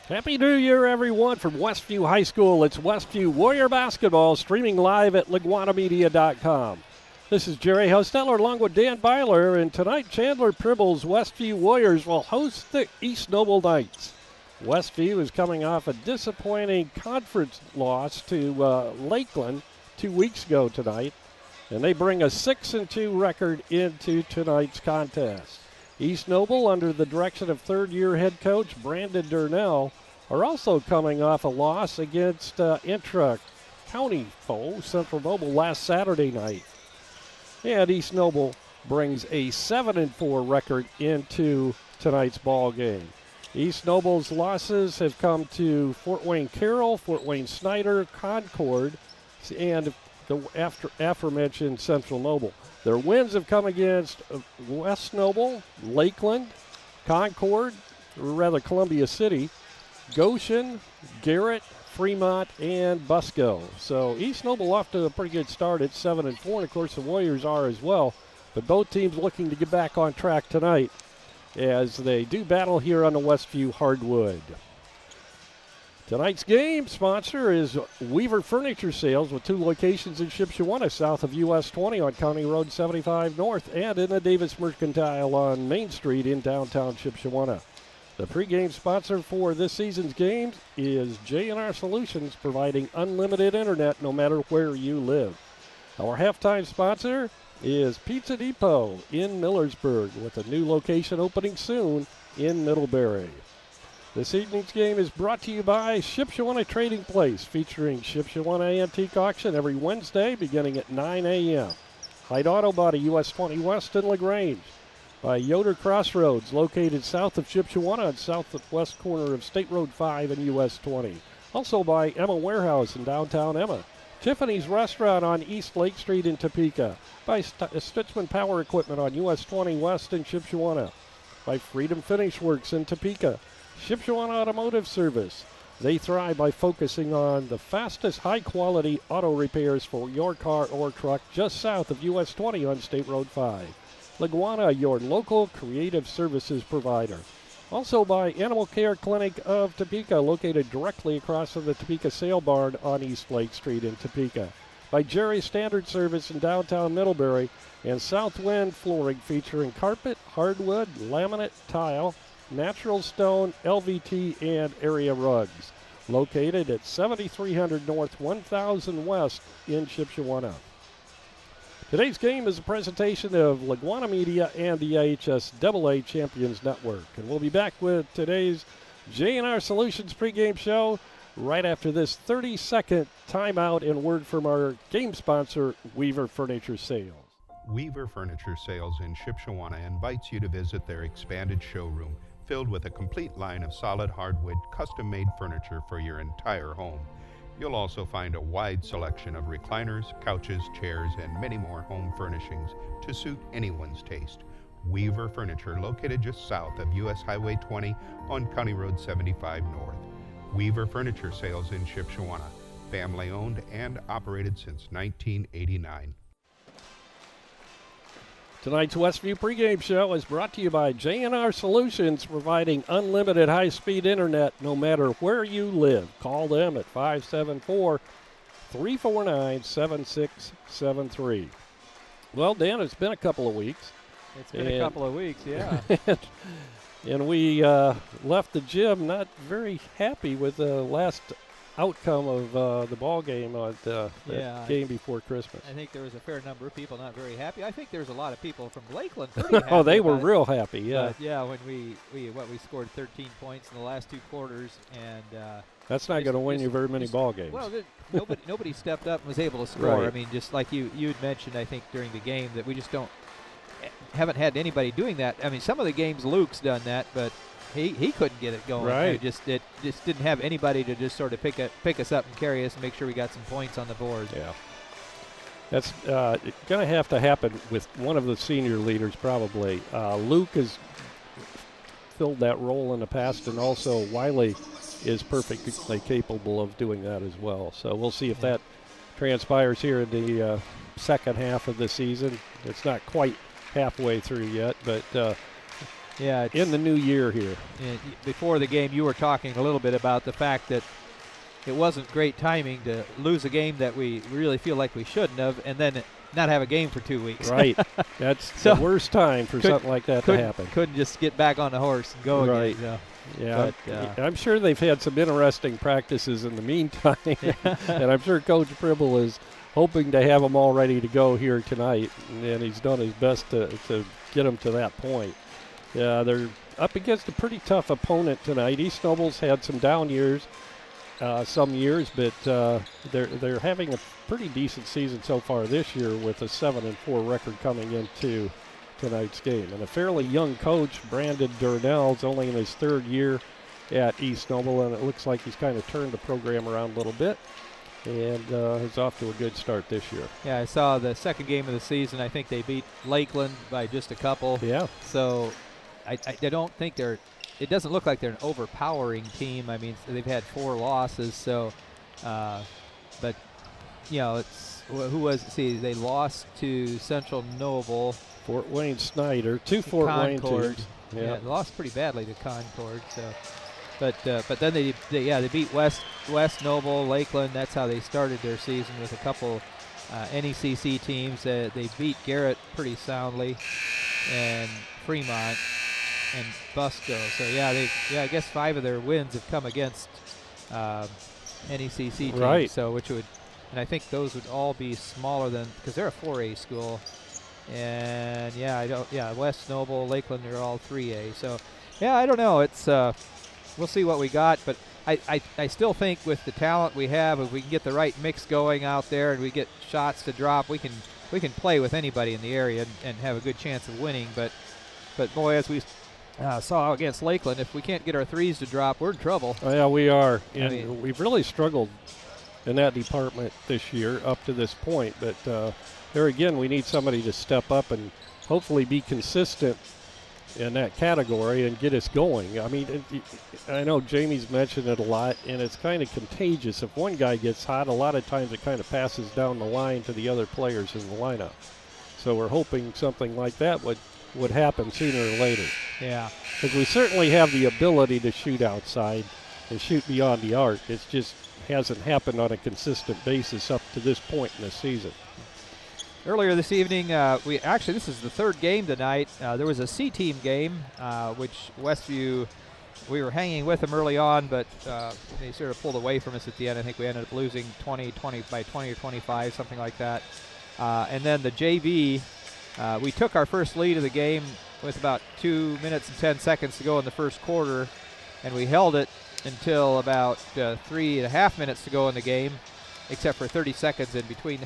Happy New Year, everyone, from Westview High School. It's Westview Warrior Basketball, streaming live at LaGwanamedia.com. This is Jerry Hosteller along with Dan Byler, and tonight Chandler Pribble's Westview Warriors will host the East Noble Knights. Westview is coming off a disappointing conference loss to Lakeland 2 weeks ago tonight, and they bring a 6-2 record into tonight's contest. East Noble, under the direction of third-year head coach Brandon Durnell, are also coming off a loss against intra-county foe Central Noble last Saturday night. And East Noble brings a 7-4 record into tonight's ball game. East Noble's losses have come to Fort Wayne Carroll, Fort Wayne Snyder, Concord, and the aforementioned Central Noble. Their wins have come against West Noble, Lakeland, Concord, or rather Columbia City, Goshen, Garrett, Fremont, and Busco. So East Noble off to a pretty good start at 7-4, and of course the Warriors are as well. But both teams looking to get back on track tonight as they do battle here on the Westview hardwood. Tonight's game sponsor is Weaver Furniture Sales with 2 locations in Shipshewana, south of US 20 on County Road 75 North, and in the Davis Mercantile on Main Street in downtown Shipshewana. The pregame sponsor for this season's games is J&R Solutions, providing unlimited internet no matter where you live. Our halftime sponsor is Pizza Depot in Millersburg, with a new location opening soon in Middlebury. This evening's game is brought to you by Shipshewana Trading Place, featuring Shipshewana Antique Auction every Wednesday beginning at 9 a.m. Hyde Auto Body, US 20 West in LaGrange. By Yoder Crossroads, located south of Shipshewana and southwest corner of State Road 5 and US 20. Also by Emma Warehouse in downtown Emma. Tiffany's Restaurant on East Lake Street in Topeka. By Stitchman Power Equipment on US 20 West in Shipshewana. By Freedom Finish Works in Topeka. Shipshewana Automotive Service. They thrive by focusing on the fastest, high-quality auto repairs for your car or truck just south of US 20 on State Road 5. LaGwana, your local creative services provider. Also by Animal Care Clinic of Topeka, located directly across from the Topeka Sale Barn on East Lake Street in Topeka. By Jerry's Standard Service in downtown Middlebury, and Southwind Flooring, featuring carpet, hardwood, laminate, tile, natural stone, LVT, and area rugs. Located at 7300 North, 1000 West in Shipshewana. Today's game is a presentation of LaGwana Media and the IHSAA Champions Network. And we'll be back with today's J&R Solutions pregame show right after this 30-second timeout and word from our game sponsor, Weaver Furniture Sales. Weaver Furniture Sales in Shipshewana invites you to visit their expanded showroom filled with a complete line of solid hardwood, custom-made furniture for your entire home. You'll also find a wide selection of recliners, couches, chairs, and many more home furnishings to suit anyone's taste. Weaver Furniture, located just south of US Highway 20 on County Road 75 North. Weaver Furniture Sales in Shipshewana, family-owned and operated since 1989. Tonight's Westview pregame show is brought to you by J&R Solutions, providing unlimited high-speed internet no matter where you live. Call them at 574-349-7673. Well, Dan, it's been a couple of weeks. It's been a couple of weeks, yeah. and we left the gym not very happy with the last outcome of the ball game on the game before Christmas. I think there was a fair number of people not very happy. I think there's a lot of people from Lakeland pretty happy. Oh, they were real happy, yeah. But yeah, when we scored 13 points in the last 2 quarters, and that's not going to win you very many ball games. Well, nobody stepped up and was able to score. Right. I mean, just like you had mentioned, I think during the game that we just haven't had anybody doing that. I mean, some of the games Luke's done that, but he couldn't get it going. Right. It just didn't have anybody to just sort of pick us up and carry us and make sure we got some points on the board. Yeah. That's going to have to happen with one of the senior leaders probably. Luke has filled that role in the past, and also Wiley is perfectly capable of doing that as well. So we'll see if that transpires here in the second half of the season. It's not quite halfway through yet, but Yeah, in the new year here. Before the game, you were talking a little bit about the fact that it wasn't great timing to lose a game that we really feel like we shouldn't have, and then not have a game for 2 weeks. Right. That's the worst time for something like that to happen. Couldn't just get back on the horse and go right. again. So. Yeah, But, I'm sure they've had some interesting practices in the meantime, and I'm sure Coach Pribble is hoping to have them all ready to go here tonight, and he's done his best to get them to that point. Yeah, they're up against a pretty tough opponent tonight. East Noble's had some down years, some years, but they're having a pretty decent season so far this year with a 7-4 record coming into tonight's game. And a fairly young coach, Brandon Durnell's only in his third year at East Noble, and it looks like he's kind of turned the program around a little bit and is off to a good start this year. Yeah, I saw the second game of the season. I think they beat Lakeland by just a couple. Yeah. So I don't think they're – it doesn't look like they're an overpowering team. I mean, they've had 4 losses. So, but, you know, it's – who was – see, they lost to Central Noble. Fort Wayne Snyder, 2 Fort Wayne teams. Yeah, they lost pretty badly to Concord. So, but then they beat West Noble, Lakeland. That's how they started their season with a couple NECC teams. They beat Garrett pretty soundly, and Fremont and Busco. So I guess 5 of their wins have come against NECC teams. Right. So and I think those would all be smaller than, because they're a 4A school. And West Noble, Lakeland, they're all 3A. So I don't know. It's we'll see what we got, but I still think with the talent we have, if we can get the right mix going out there and we get shots to drop, we can play with anybody in the area and have a good chance of winning. But boy, as we saw against Lakeland, if we can't get our threes to drop, we're in trouble. Oh, yeah, we are. And we've really struggled in that department this year up to this point, but there again, we need somebody to step up and hopefully be consistent in that category and get us going. I mean, I know Jamie's mentioned it a lot, and it's kind of contagious. If one guy gets hot, a lot of times it kind of passes down the line to the other players in the lineup. So we're hoping something like that would happen sooner or later. Yeah. Because we certainly have the ability to shoot outside and shoot beyond the arc. It just hasn't happened on a consistent basis up to this point in the season. Earlier this evening, this is the third game tonight. There was a C-team game, which Westview, we were hanging with them early on, but they sort of pulled away from us at the end. I think we ended up losing 20 by 20 or 25, something like that. And then the JV, we took our first lead of the game with about 2 minutes and 10 seconds to go in the first quarter, and we held it until about 3.5 minutes to go in the game, except for 30 seconds in between.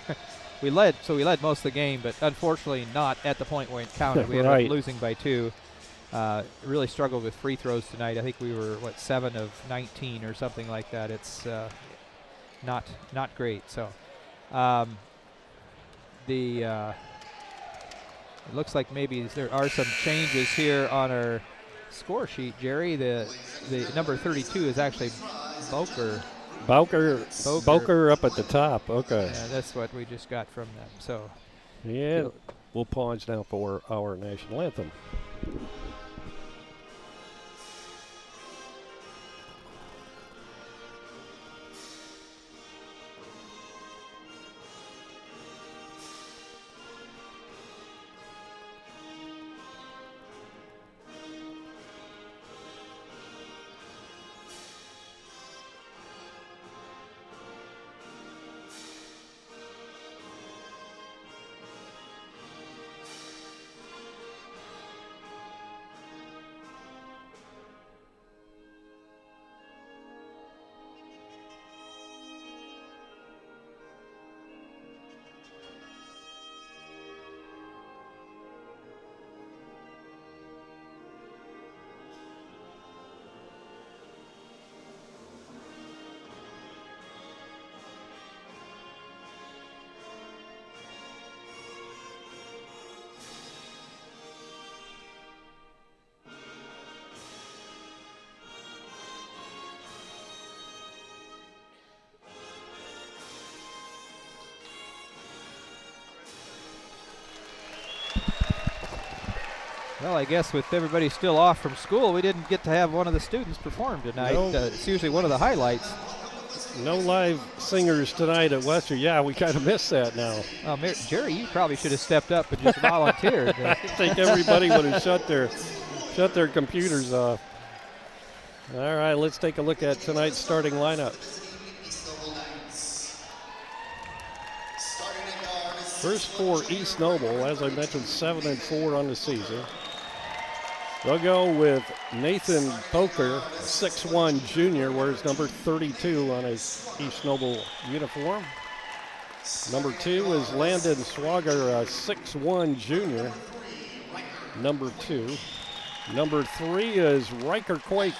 We led most of the game, but unfortunately not at the point where it counted. We ended up losing by 2. Really struggled with free throws tonight. I think we were 7 of 19 or something like that. It's not great. So it looks like maybe there are some changes here on our score sheet, Jerry. The number 32 is actually Boker. Boker up at the top. Okay. Yeah, that's what we just got from them. So, yeah, we'll pause now for our national anthem. Well, I guess with everybody still off from school, we didn't get to have one of the students perform tonight. No. It's usually one of the highlights. No live singers tonight at Westview. Yeah, we kind of missed that now. Jerry, you probably should have stepped up and just volunteered. I think everybody would have shut their computers off. All right, let's take a look at tonight's starting lineup. First for East Noble, as I mentioned, 7-4 on the season. They'll go with Nathan Poker, 6'1 junior, wears number 32 on his East Noble uniform. Number 2 is Landon Swager, 6'1 junior, number 2. Number 3 is Riker Quake,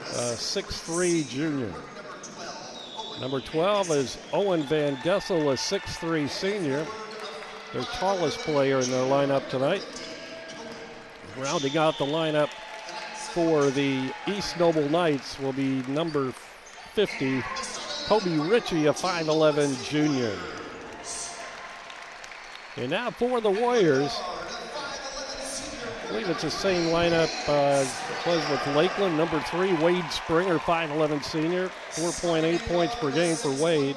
6'3 junior. Number 12 is Owen Van Gessel, a 6'3 senior, their tallest player in their lineup tonight. Rounding out the lineup for the East Noble Knights will be number 50, Kobe Ritchie, a 5'11 junior. And now for the Warriors, I believe it's the same lineup as it was with Lakeland. Number 3, Wade Springer, 5'11 senior, 4.8 points per game for Wade.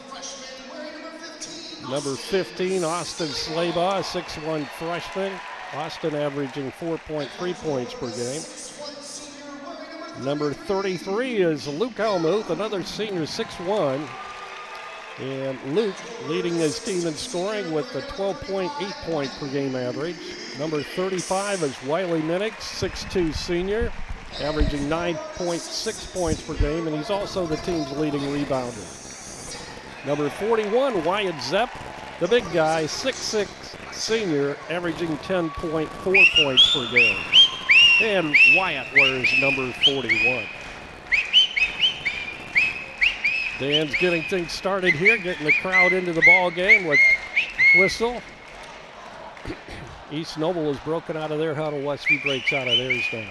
Number 15, Austin Slabaugh, 6'1 freshman. Austin averaging 4.3 points per game. Number 33 is Luke Elmuth, another senior, 6'1. And Luke leading his team in scoring with a 12.8 point per game average. Number 35 is Wiley Minix, 6'2 senior, averaging 9.6 points per game, and he's also the team's leading rebounder. Number 41, Wyatt Zepp, the big guy, 6'6 senior, averaging 10.4 points per game. And Wyatt wears number 41. Dan's getting things started here, getting the crowd into the ball game with whistle. East Noble is broken out of their huddle. Westview breaks out of theirs now.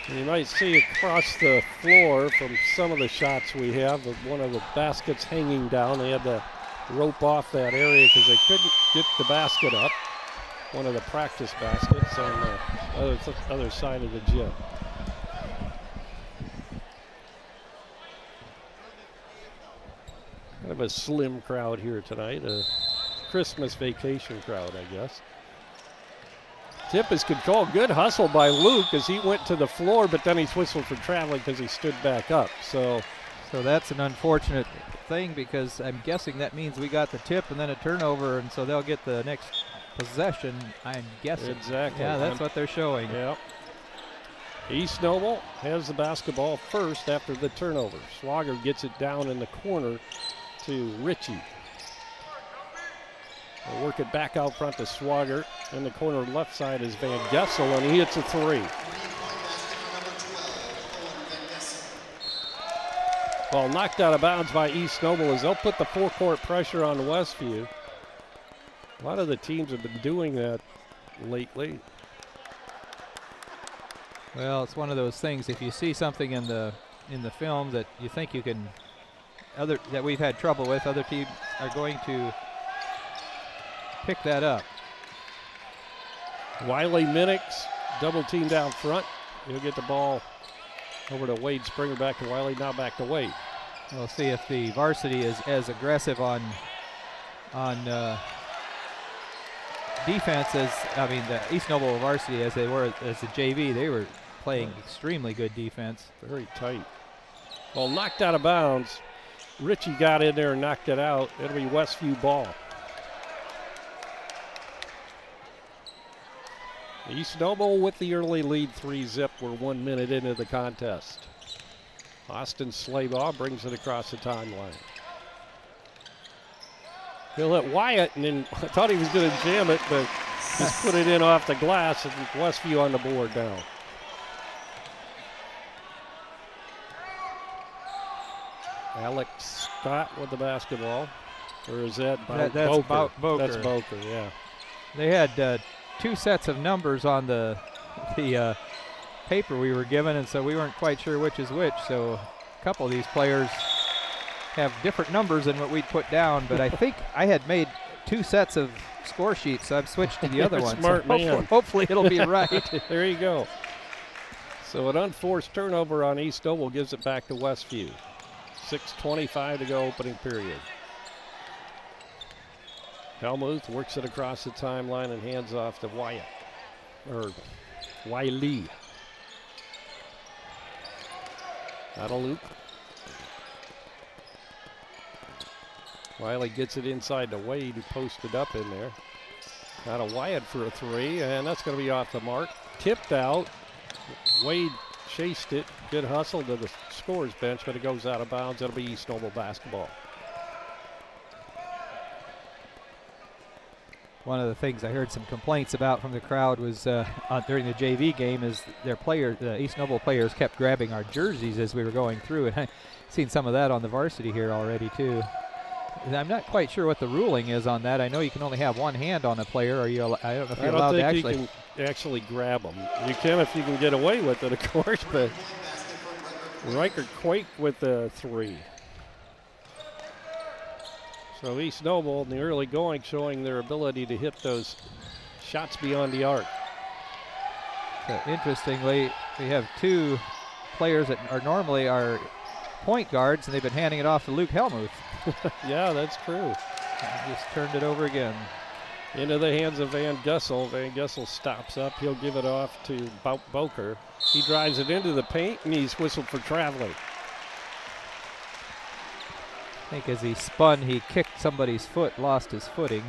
And you might see across the floor from some of the shots we have, one of the baskets hanging down. They had to rope off that area because they couldn't get the basket up. One of the practice baskets on the other side of the gym. Kind of a slim crowd here tonight, a Christmas vacation crowd, I guess. Tip is controlled. Good hustle by Luke as he went to the floor, but then he's whistled for traveling because he stood back up. So that's an unfortunate thing because I'm guessing that means we got the tip and then a turnover, and so they'll get the next possession, I'm guessing. Exactly. Yeah, that's what they're showing. Yep. East Noble has the basketball first after the turnover. Swager gets it down in the corner to Ritchie. They'll work it back out front to Swager. In the corner left side is Van Gessel, and he hits a three. Ball knocked out of bounds by East Noble as they'll put the four-court pressure on Westview. A lot of the teams have been doing that lately. Well, it's one of those things. If you see something in the film that you think you can, that we've had trouble with, other teams are going to pick that up. Wiley Minix double teamed out front. He'll get the ball over to Wade Springer, back to Wiley, now back to Wade. We'll see if the varsity is as aggressive on defense as, the East Noble varsity as they were as the JV. They were playing extremely good defense. Very tight. Well, knocked out of bounds. Ritchie got in there and knocked it out. It'll be Westview ball. East Noble with the early lead, 3-zip. We're 1 minute into the contest. Austin Slabaugh brings it across the timeline. He'll hit Wyatt, and then I thought he was going to jam it, but just put it in off the glass, and Westview on the board now. Alex Scott with the basketball. Or is that that's Boker? Boker. That's Boker, yeah. They had two sets of numbers on the paper we were given, and so we weren't quite sure which is which. So a couple of these players have different numbers than what we'd put down, but I think I had made 2 sets of score sheets, so I've switched to the other one. Smart man. Hopefully it'll be right. There you go. So an unforced turnover on East Noble gives it back to Westview. 6:25 to go, opening period. Helmuth works it across the timeline and hands off to Wyatt, or Wiley. Out of loop. Wiley gets it inside to Wade, who posted up in there. Out of Wyatt for a 3, and that's going to be off the mark. Tipped out. Wade chased it. Good hustle to the scorer's bench, but it goes out of bounds. It'll be East Noble basketball. One of the things I heard some complaints about from the crowd was during the JV game is the East Noble players kept grabbing our jerseys as we were going through, and I've seen some of that on the varsity here already too. I'm not quite sure what the ruling is on that. I know you can only have one hand on a player. I don't know if you're allowed to actually. You can actually grab them. You can if you can get away with it, of course, but Riker Quake with the 3. So East Noble in the early going showing their ability to hit those shots beyond the arc. So interestingly, we have 2 players that are normally our point guards, and they've been handing it off to Luke Helmuth. Yeah, that's true. And just turned it over again. Into the hands of Van Gussel. Van Gussel stops up. He'll give it off to Boker. He drives it into the paint, and he's whistled for traveling. I think as he spun, he kicked somebody's foot, lost his footing.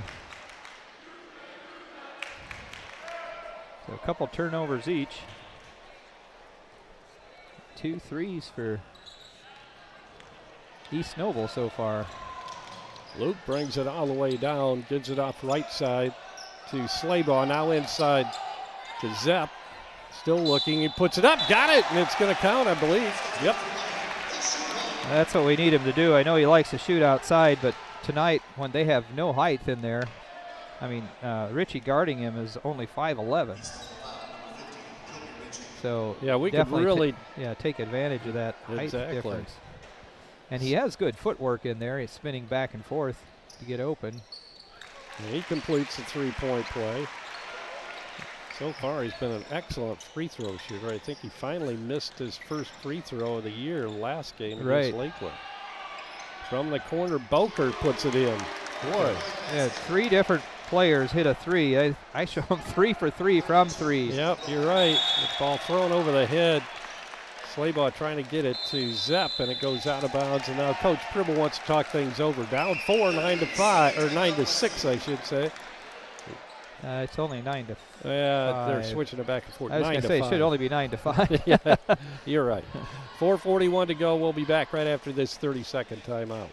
So a couple turnovers each. 2 threes for East Noble so far. Luke brings it all the way down, gives it off right side to Slaybaugh, now inside to Zepp. Still looking, he puts it up, got it, and it's going to count, I believe. Yep. That's what we need him to do. I know he likes to shoot outside, but tonight when they have no height in there, I mean, Richie guarding him is only 5'11". So yeah, we could really take advantage of that height difference. And he has good footwork in there. He's spinning back and forth to get open. And he completes the 3-point play. So far, he's been an excellent free throw shooter. I think he finally missed his first free throw of the year last game against Lakeland. From the corner, Boker puts it in. Boy. Yeah, 3 different players hit a 3. I show him 3 for 3 from 3. Yep, you're right. The ball thrown over the head. Slaybaugh trying to get it to Zepp, and it goes out of bounds. And now Coach Pribble wants to talk things over. Down 4, 9-5, or 9-6, I should say. It's only 9-5. Yeah, they're switching it back and forth. I was going to say it should only be 9-5. Yeah, you're right. 4:41 to go. We'll be back right after this 30-second timeout.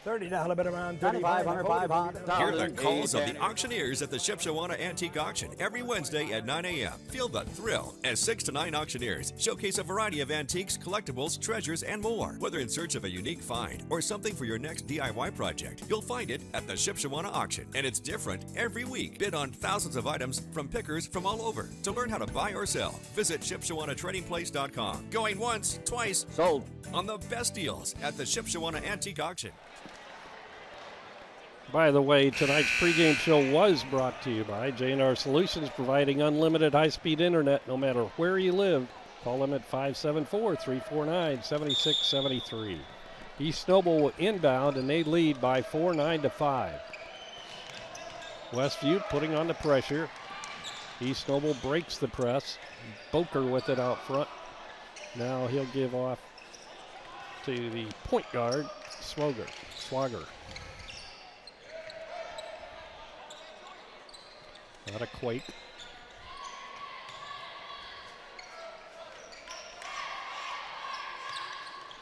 30 down, a bit around 3,500. Hear the calls of the auctioneers at the Shipshewana Antique Auction every Wednesday at 9 a.m. Feel the thrill as 6 to 9 auctioneers showcase a variety of antiques, collectibles, treasures, and more. Whether in search of a unique find or something for your next DIY project, you'll find it at the Shipshewana Auction, and it's different every week. Bid on thousands of items from pickers from all over. To learn how to buy or sell, visit ShipshewanATradingPlace.com. Going once, twice, Sold. On the best deals at the Shipshewana Antique Auction. By the way, tonight's pregame show was brought to you by J&R Solutions, providing unlimited high-speed internet no matter where you live. Call them at 574-349-7673. East Noble will inbound, and they lead by 4, 9-5. Westview putting on the pressure. East Noble breaks the press. Boker with it out front. Now he'll give off to the point guard, Swagger. Not a Quake.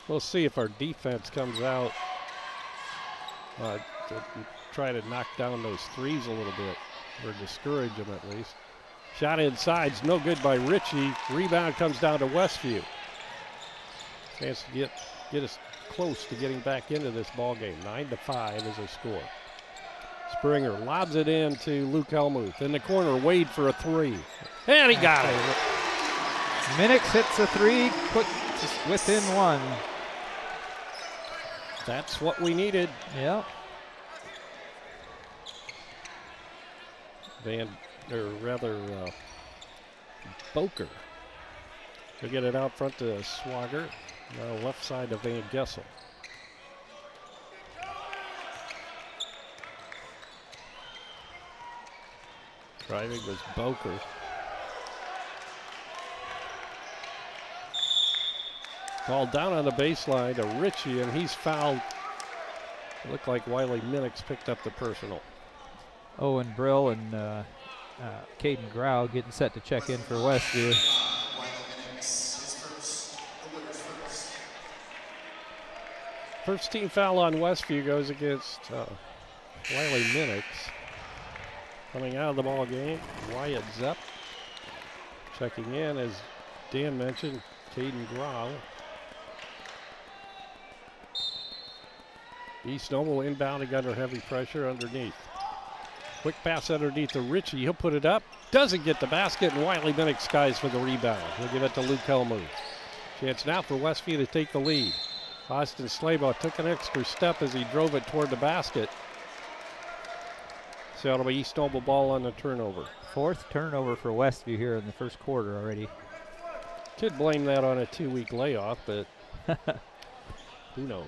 We'll see if our defense comes out to try to knock down those threes a little bit, or discourage them at least. Shot inside's no good by Ritchie. Rebound comes down to Westview. Chance to get us close to getting back into this ball game. 9-5 is our score. Springer lobs it in to Luke Helmuth. In the corner, Wade for a 3. And he got it. Minix hits a 3, puts within 1. That's what we needed. Yeah. Boker. He'll get it out front to Swagger. Now left side to Van Gessel. Driving was Boker. Ball down on the baseline to Ritchie, and he's fouled. It looked like Wiley Minix picked up the personal. Owen Brill and Caden Grau getting set to check in for Westview. First team foul on Westview goes against Wiley Minix. Coming out of the ball game, Wyatt Zepp. Checking in, as Dan mentioned, Caden Grau. East Noble inbounding under heavy pressure underneath. Quick pass underneath to Ritchie. He'll put it up. Doesn't get the basket, and Wiley Minix skies for the rebound. He'll give it to Luke Helmuth. Chance now for Westview to take the lead. Austin Slabaugh took an extra step as he drove it toward the basket. So it'll be East Noble ball on the turnover. Fourth turnover for Westview here in the first quarter already. Could blame that on a 2-week layoff, but who knows?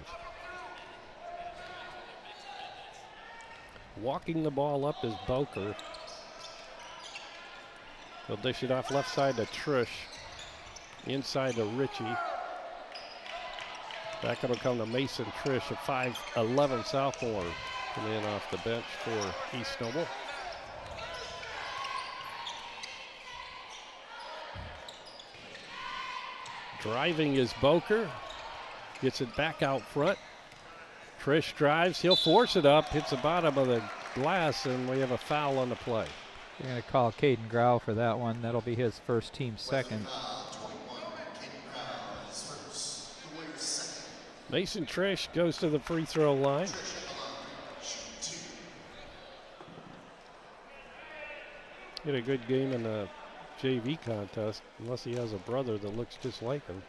Walking the ball up is Boker. He'll dish it off left side to Trish. Inside to Ritchie. Back it'll come to Mason Trish, a 5'11" sophomore, coming in off the bench for East Noble. Driving is Boker. Gets it back out front. Trish drives, he'll force it up, hits the bottom of the glass, and we have a foul on the play. You're going to call Caden Grau for that one. That'll be his first, team second. Mason Trish goes to the free throw line. He had a good game in the JV contest, unless he has a brother that looks just like him.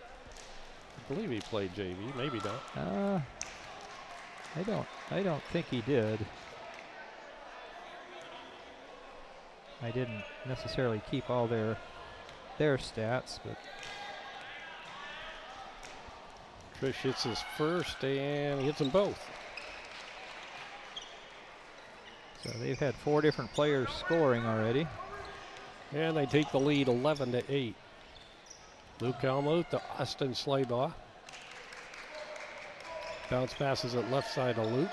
I believe he played JV, maybe not. I don't think he did. I didn't necessarily keep all their stats, but Trish hits his first and he hits them both. so they've had 4 different players scoring already. And they take the lead 11-8. Luke Helmuth to Austin Slabaugh. Bounce passes it left side to Luke.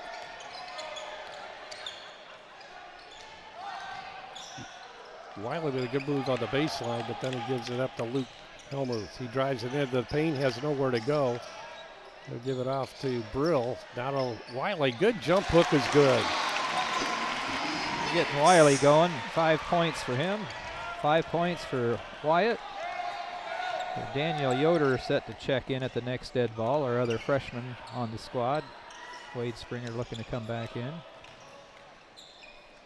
Wiley with a good move on the baseline, but then he gives it up to Luke Helmuth. He drives it into the paint, has nowhere to go. He'll give it off to Brill. Down on Wiley. Good jump hook is good. Getting Wiley going. 5 points for him. 5 points for Wyatt. Daniel Yoder set to check in at the next dead ball, our other freshman on the squad. Wade Springer looking to come back in.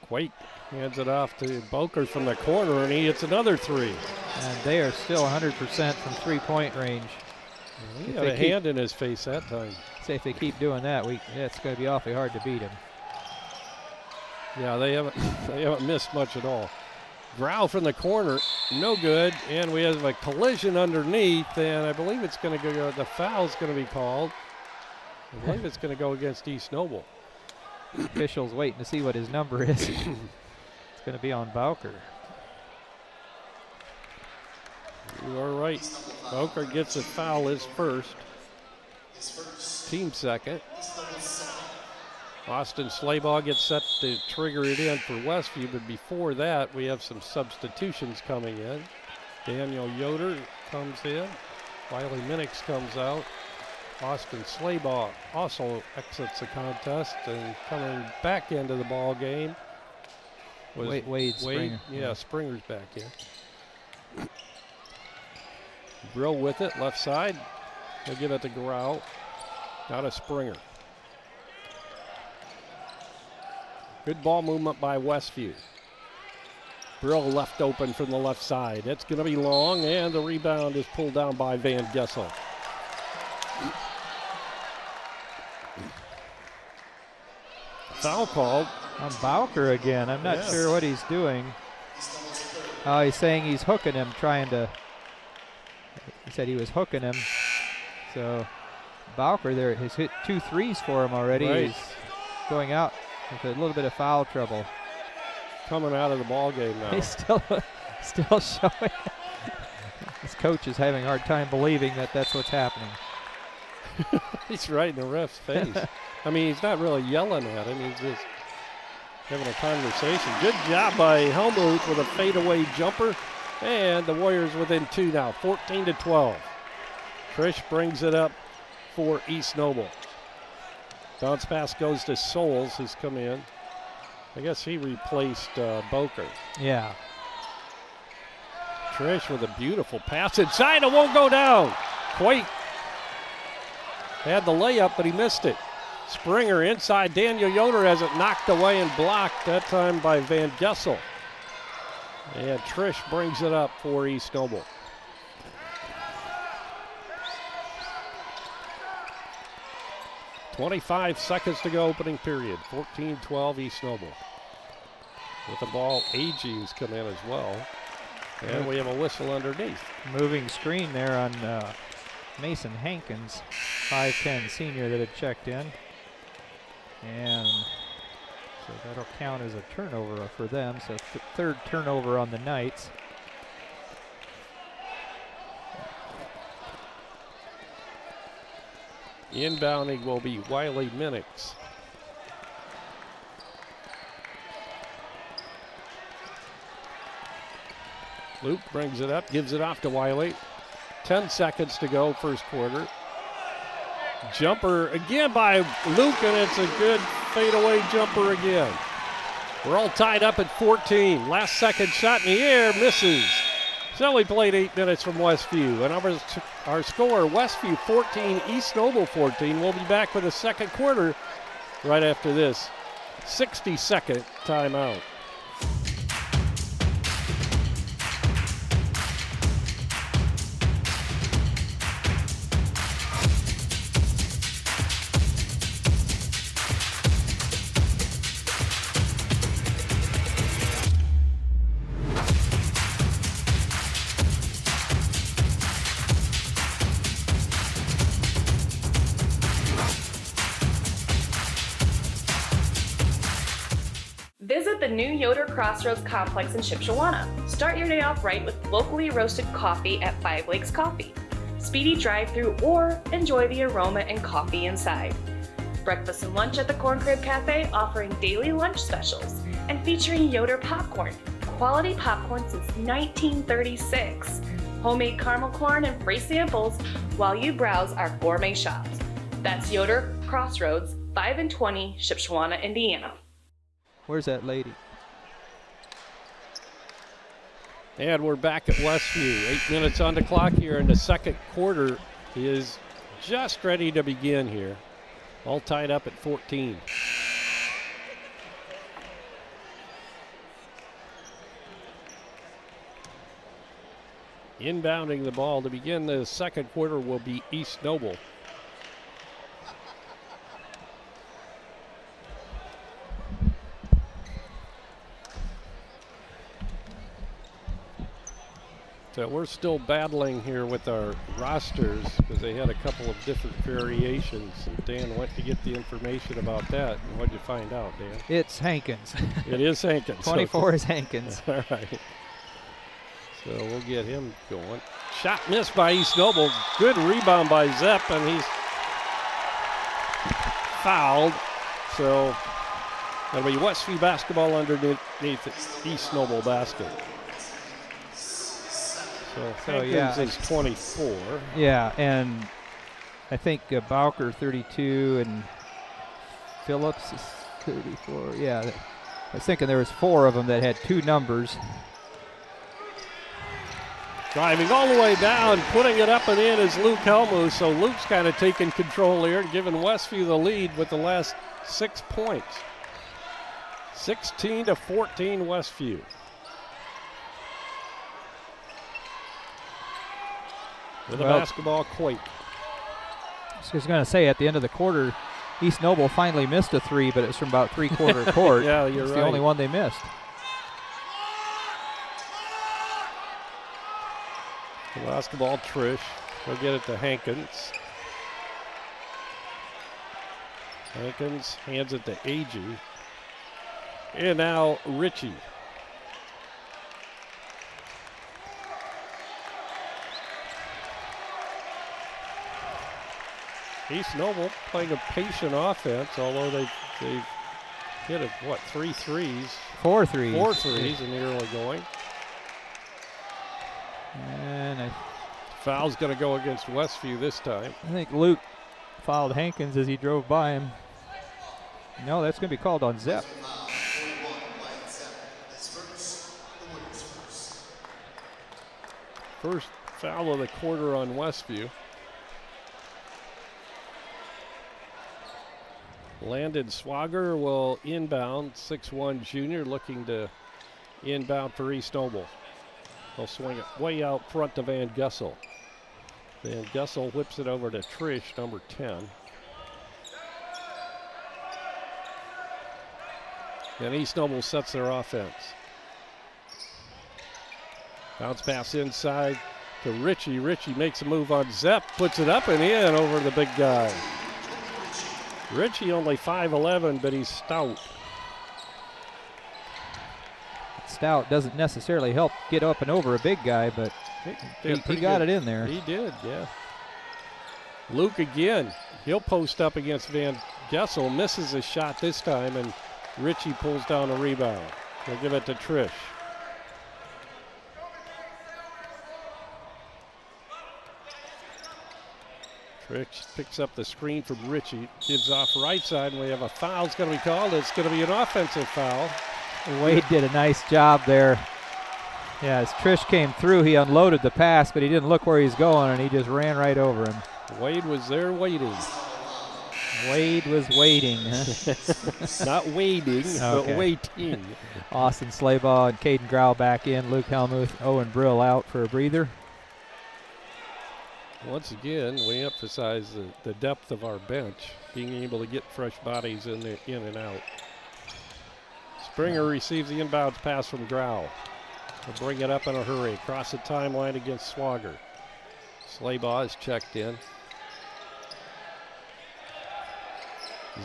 Quake hands it off to Boker from the corner, and he hits another 3. And they are still 100% from 3-point range. He had a hand in his face that time. Say if they keep doing that, it's going to be awfully hard to beat him. Yeah, they haven't missed much at all. Grau from the corner, no good, and we have a collision underneath, and I believe it's going to go, the foul's going to be called. I believe it's going to go against East Noble. Officials waiting to see what his number is. It's going to be on Bowker. You are right. Bowker gets a foul, his first. Team second. Austin Slabaugh gets set to trigger it in for Westview, but before that, we have some substitutions coming in. Daniel Yoder comes in. Wiley Minix comes out. Austin Slabaugh also exits the contest, and coming back into the ball game was Wade Springer. Yeah, Springer's back in. Brill with it, left side. He'll give it to Grau. Now to Springer. Good ball movement by Westview. Brill left open from the left side. It's going to be long, and the rebound is pulled down by Van Gessel. Foul called. On Bowker again. I'm not sure what he's doing. Oh, he's saying he's hooking him, he said he was hooking him. So Bowker there has hit 2 threes for him already. Right. He's going out with a little bit of foul trouble. Coming out of the ball game now. He's still showing. His coach is having a hard time believing that that's what's happening. He's right in the ref's face. I mean, he's not really yelling at him. He's just having a conversation. Good job by Helmuth with a fadeaway jumper. And the Warriors within 2 now, 14-12. Trish brings it up for East Noble. Bounce pass goes to Souls, who's come in. I guess he replaced Boker. Yeah. Trish with a beautiful pass inside. It won't go down. Quake had the layup, but he missed it. Springer inside. Daniel Yoder has it knocked away and blocked, that time by Van Gessel. And Trish brings it up for East Noble. .25 seconds to go, opening period. 14-12 East Noble. With the ball, AG's come in as well. And we have a whistle underneath. Moving screen there on Mason Hankins, 5'10" senior that had checked in. And so that'll count as a turnover for them. So third turnover on the Knights. Inbounding will be Wiley Minix. Luke brings it up, gives it off to Wiley. 10 seconds to go, first quarter. Jumper again by Luke, and it's a good fadeaway jumper again. We're all tied up at 14. Last second shot in the air, misses. So we played 8 minutes from Westview, and our score, Westview 14, East Noble 14. We'll be back with the second quarter right after this 60-second timeout. Visit the new Yoder Crossroads Complex in Shipshewana. Start your day off right with locally roasted coffee at 5 Lakes Coffee. Speedy drive-through or enjoy the aroma and coffee inside. Breakfast and lunch at the Corn Crib Cafe offering daily lunch specials and featuring Yoder popcorn. Quality popcorn since 1936. Homemade caramel corn and free samples while you browse our gourmet shops. That's Yoder Crossroads, 5 and 20, Shipshewana, Indiana. Where's that lady? And we're back at Westview. 8 minutes on the clock here, and the second quarter is just ready to begin here. All tied up at 14. Inbounding the ball to begin the second quarter will be East Noble. So we're still battling here with our rosters because they had a couple of different variations. And Dan went to get the information about that. And what did you find out, Dan? It's Hankins. It is Hankins. 24 is Hankins. All right. So we'll get him going. Shot missed by East Noble. Good rebound by Zepp, and he's fouled. So that'll be Westview basketball underneath East Noble basket. So Hankins is 24. Yeah, and I think Bowker 32 and Phillips is 34. Yeah, I was thinking there was 4 of them that had 2 numbers. Driving all the way down, putting it up and in is Luke Helmuth. So Luke's kind of taking control here and giving Westview the lead with the last 6 points. 16-14 Westview. With a basketball, Quake. I was going to say, at the end of the quarter, East Noble finally missed a 3, but it was from about three-quarter court. Yeah, you're it's right. the only one they missed. The basketball, Trish. They'll get it to Hankins. Hankins hands it to Agee. And now Ritchie. East Noble playing a patient offense, although they've hit it, what, 3 threes? 4 threes. 4 threes in the early going. And Foul's going to go against Westview this time. I think Luke fouled Hankins as he drove by him. No, that's going to be called on Zepp. First foul of the quarter on Westview. Landon Swagger will inbound, 6'1" junior, looking to inbound for East Noble. They'll swing it way out front to Van Gussel. Van Gussel whips it over to Trish, number 10. And East Noble sets their offense. Bounce pass inside to Ritchie. Ritchie makes a move on Zepp, puts it up and in over the big guy. Ritchie only 5'11", but he's stout. Stout doesn't necessarily help get up and over a big guy, but he got it in there. He did, yeah. Luke again. He'll post up against Van Gussel, misses a shot this time, and Ritchie pulls down a rebound. They'll give it to Trish. Trish picks up the screen from Ritchie, gives off right side, and we have a foul. It's going to be called. It's going to be an offensive foul. Wade did a nice job there. Yeah, as Trish came through, he unloaded the pass, but he didn't look where he's going, and he just ran right over him. Wade was there waiting. Wade was waiting, huh? Not wading, but Okay. waiting. Austin Slaybaugh and Caden Grau back in. Luke Helmuth, Owen Brill out for a breather. Once again, we emphasize the depth of our bench, being able to get fresh bodies in and out. Springer receives the inbounds pass from Grau. He'll bring it up in a hurry across the timeline against Swagger. Slaybaugh is checked in.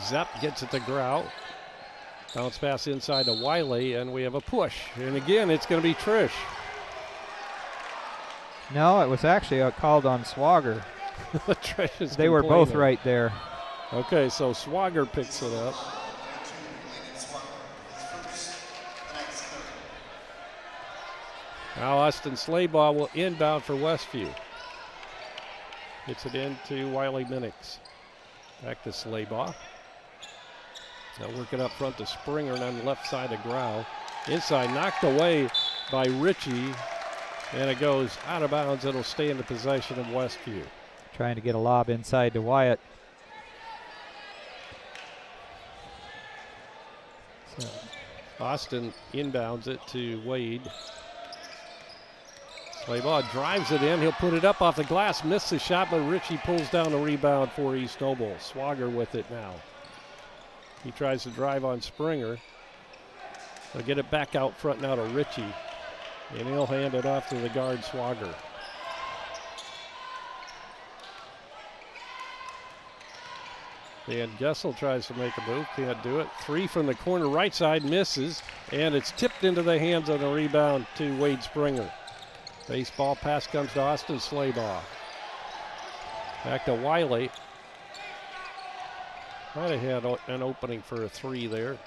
Zepp gets it to Grau. Bounce pass inside to Wiley, and we have a push. And again, it's going to be Trish. No, it was actually called on Swagger. Trish is They were both complaining. right there. Okay, so Swagger picks it up. Now Austin Slaybaugh will inbound for Westview. Gets it into Wiley Minix. Back to Slaybaugh. Now working up front to Springer and on the left side to Grau. Inside, knocked away by Ritchie. And it goes out of bounds. It'll stay in the possession of Westview. Trying to get a lob inside to Wyatt. So Austin inbounds it to Wade. Slaybaugh drives it in. He'll put it up off the glass. Missed the shot, but Ritchie pulls down the rebound for East Noble. Swagger with it now. He tries to drive on Springer. They'll get it back out front now to Ritchie. And he'll hand it off to the guard, Swagger. Van Gussel tries to make a move, can't do it. 3 from the corner right side, misses, and it's tipped into the hands on the rebound to Wade Springer. Baseball pass comes to Austin Slaybaugh. Back to Wiley. Might have had an opening for a 3 there.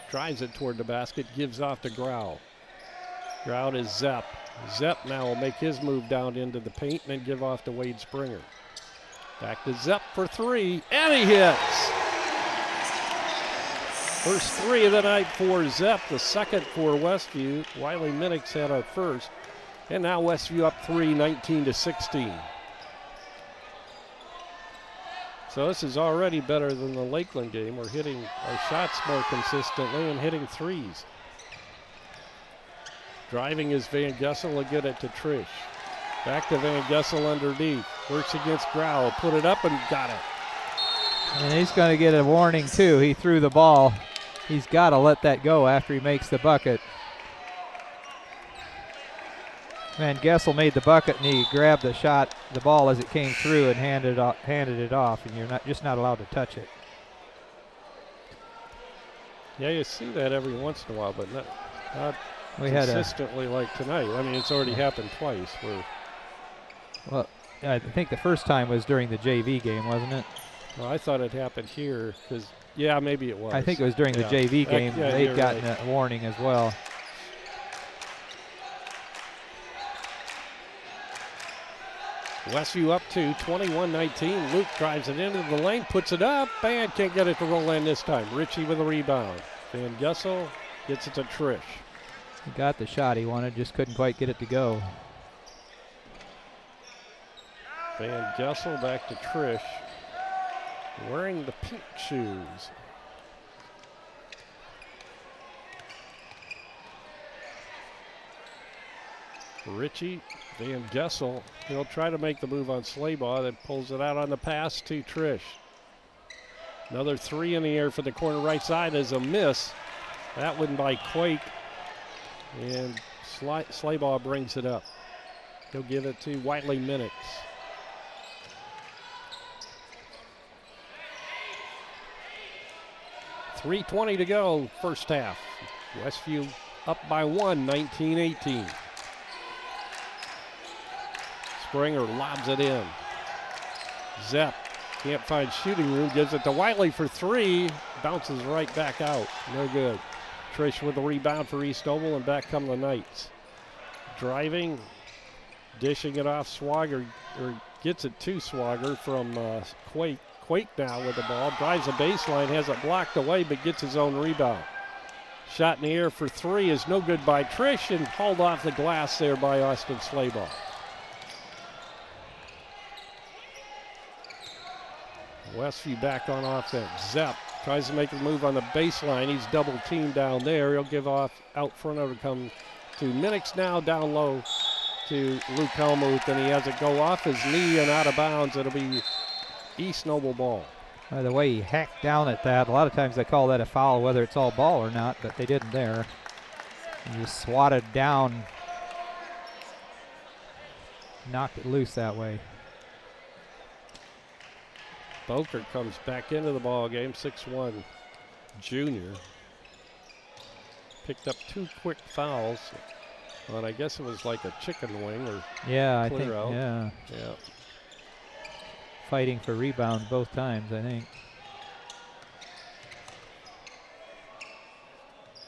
Drives it toward the basket, gives off to Grau. Grau is Zepp. Zepp now will make his move down into the paint and then give off to Wade Springer. Back to Zepp for 3, and he hits. First 3 of the night for Zepp, the second for Westview. Wiley Minix had our first. And now Westview up 3, 19-16. So this is already better than the Lakeland game. We're hitting our shots more consistently and hitting threes. Driving is Van Gussel will get it to Trish. Back to Van Gussel underneath. Works against Grau. Put it up and got it. And he's going to get a warning too. He threw the ball. He's got to let that go after he makes the bucket. Van Gessel made the bucket and he grabbed the ball as it came through and handed it off, and you're just not allowed to touch it. Yeah, you see that every once in a while, but not We consistently like tonight. I mean, it's already happened twice. Well, I think the first time was during the JV game, wasn't it? Well, I thought it happened here because, yeah, maybe it was. I think it was during the JV game. They'd gotten a warning as well. Westview up to 21-19. Luke drives it into the lane, puts it up, and can't get it to roll in this time. Ritchie with a rebound. Van Gessel gets it to Trish. He got the shot he wanted, just couldn't quite get it to go. Van Gessel back to Trish, wearing the pink shoes. Ritchie, Van Gessel, he'll try to make the move on Slaybaugh, then pulls it out on the pass to Trish. Another three in the air for the corner right side is a miss. That one by Quake, and Slaybaugh brings it up. He'll give it to Wiley Minix. .320 to go, first half. Westview up by one, 19-18. Springer lobs it in. Zepp can't find shooting room, gives it to Wiley for three, bounces right back out, no good. Trish with the rebound for East Noble, and back come the Knights. Driving, dishing it off Swagger, or gets it to Swagger from Quake. Quake now with the ball, drives the baseline, has it blocked away, but gets his own rebound. Shot in the air for three is no good by Trish, and hauled off the glass there by Austin Slaybaugh. Westview back on offense. Zepp tries to make a move on the baseline. He's double teamed down there. He'll give off out front. It'll come to Minix now, down low to Luke Helmuth, and he has it go off his knee and out of bounds. It'll be East Noble ball. By the way, he hacked down at that. A lot of times they call that a foul, whether it's all ball or not, but they didn't there. He just swatted down, knocked it loose that way. Boker comes back into the ball game, 6'1" junior. Picked up two quick fouls. And I guess it was like a chicken wing or I clear think, out. yeah. Fighting for rebounds both times, I think.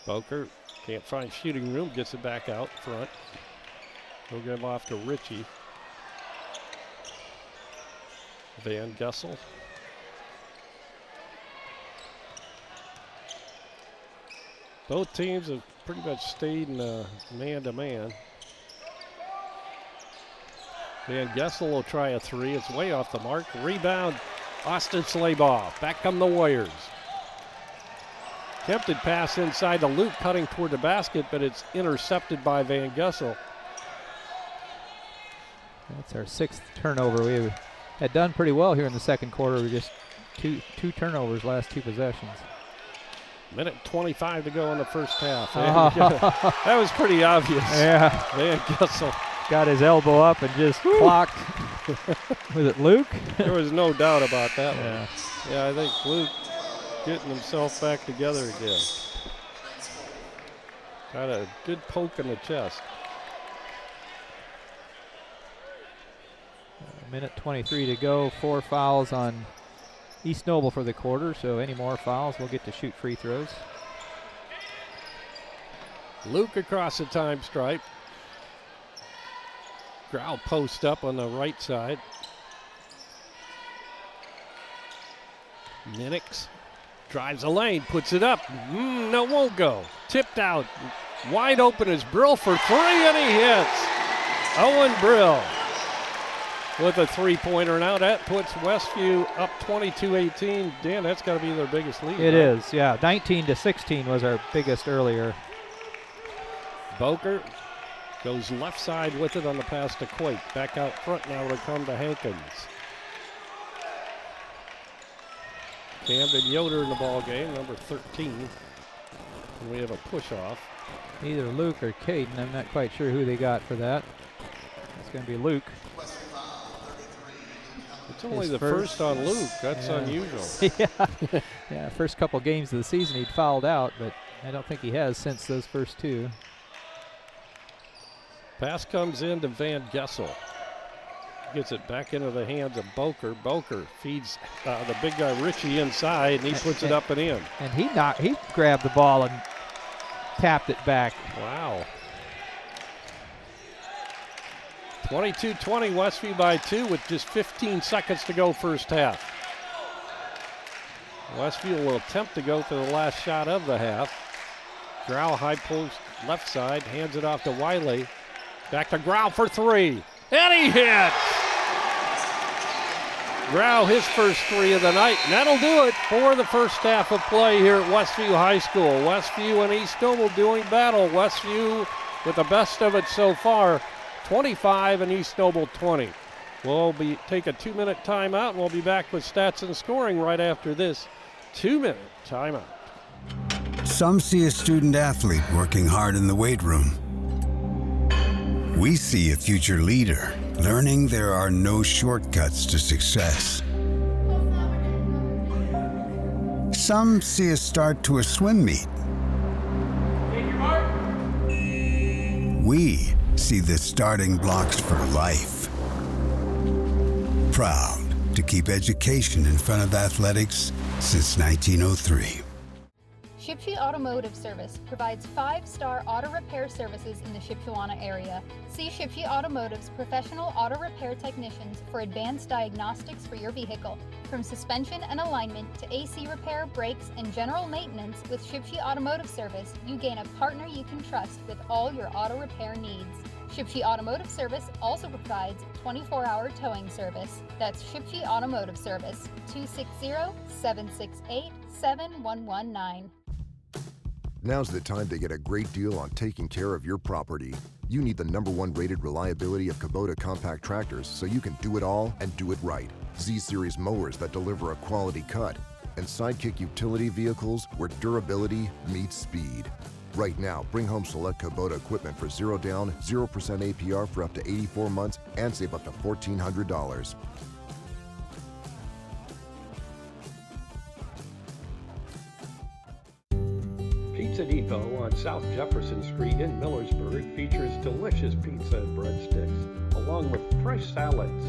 Boker can't find shooting room, gets it back out front. He'll give off to Ritchie. Van Gessel. Both teams have pretty much stayed in man-to-man. Van Gessel will try a three. It's way off the mark. Rebound, Austin Slaybaugh. Back come the Warriors. Attempted pass inside to Luke, cutting toward the basket, but it's intercepted by Van Gessel. That's our sixth turnover. We had done pretty well here in the second quarter. We just two turnovers last two possessions. Minute 25 to go in the first half. That was pretty obvious. Yeah. Van Gessel got his elbow up and just clocked. Was it Luke? There was no doubt about that Yeah. one. Yeah, I think Luke getting himself back together again. Got a good poke in the chest. Minute 23 to go. 4 fouls on East Noble for the quarter, so any more fouls, we'll get to shoot free throws. Luke across the time stripe. Grau post up on the right side. Minix drives the lane, puts it up. No, won't go. Tipped out. Wide open is Brill for three, and he hits. Owen Brill with a three-pointer. Now that puts Westview up 22-18. Dan, that's got to be their biggest lead. It is, yeah. 19-16 was our biggest earlier. Boker goes left side with it on the pass to Quake. Back out front now to come to Hankins. Camden Yoder in the ball game, number 13. And we have a push-off. Either Luke or Caden. I'm not quite sure who they got for that. It's going to be Luke. It's only His the first on Luke. That's unusual. Yeah, first couple games of the season he'd fouled out, but I don't think he has since those first two. Pass comes in to Van Gessel. Gets it back into the hands of Boker. Boker feeds the big guy Richie inside, and he puts it up and in. And he grabbed the ball and tapped it back. Wow. 22-20, Westview by 2 with just 15 seconds to go first half. Westview will attempt to go for the last shot of the half. Grau high post left side, hands it off to Wiley. Back to Grau for 3, and he hits! Grau his first 3 of the night, and that'll do it for the first half of play here at Westview High School. Westview and East Noble doing battle. Westview with the best of it so far, 25 and East Noble 20. We'll take a 2-minute timeout, and we'll be back with stats and scoring right after this 2-minute timeout. Some see a student athlete working hard in the weight room. We see a future leader learning there are no shortcuts to success. Some see a start to a swim meet. We see the starting blocks for life. Proud to keep education in front of athletics since 1903. Shipshe Automotive Service provides 5-star auto repair services in the Shipshewana area. See Shipshe Automotive's professional auto repair technicians for advanced diagnostics for your vehicle. From suspension and alignment to AC repair, brakes, and general maintenance, with Shipshe Automotive Service, you gain a partner you can trust with all your auto repair needs. Shipshe Automotive Service also provides 24-hour towing service. That's Shipshe Automotive Service, 260-768-7119. Now's the time to get a great deal on taking care of your property. You need the #1 rated reliability of Kubota compact tractors so you can do it all and do it right. Z-Series mowers that deliver a quality cut, and Sidekick utility vehicles where durability meets speed. Right now, bring home select Kubota equipment for 0 down, 0% APR for up to 84 months and save up to $1,400. Pizza Depot on South Jefferson Street in Millersburg features delicious pizza and breadsticks, along with fresh salads.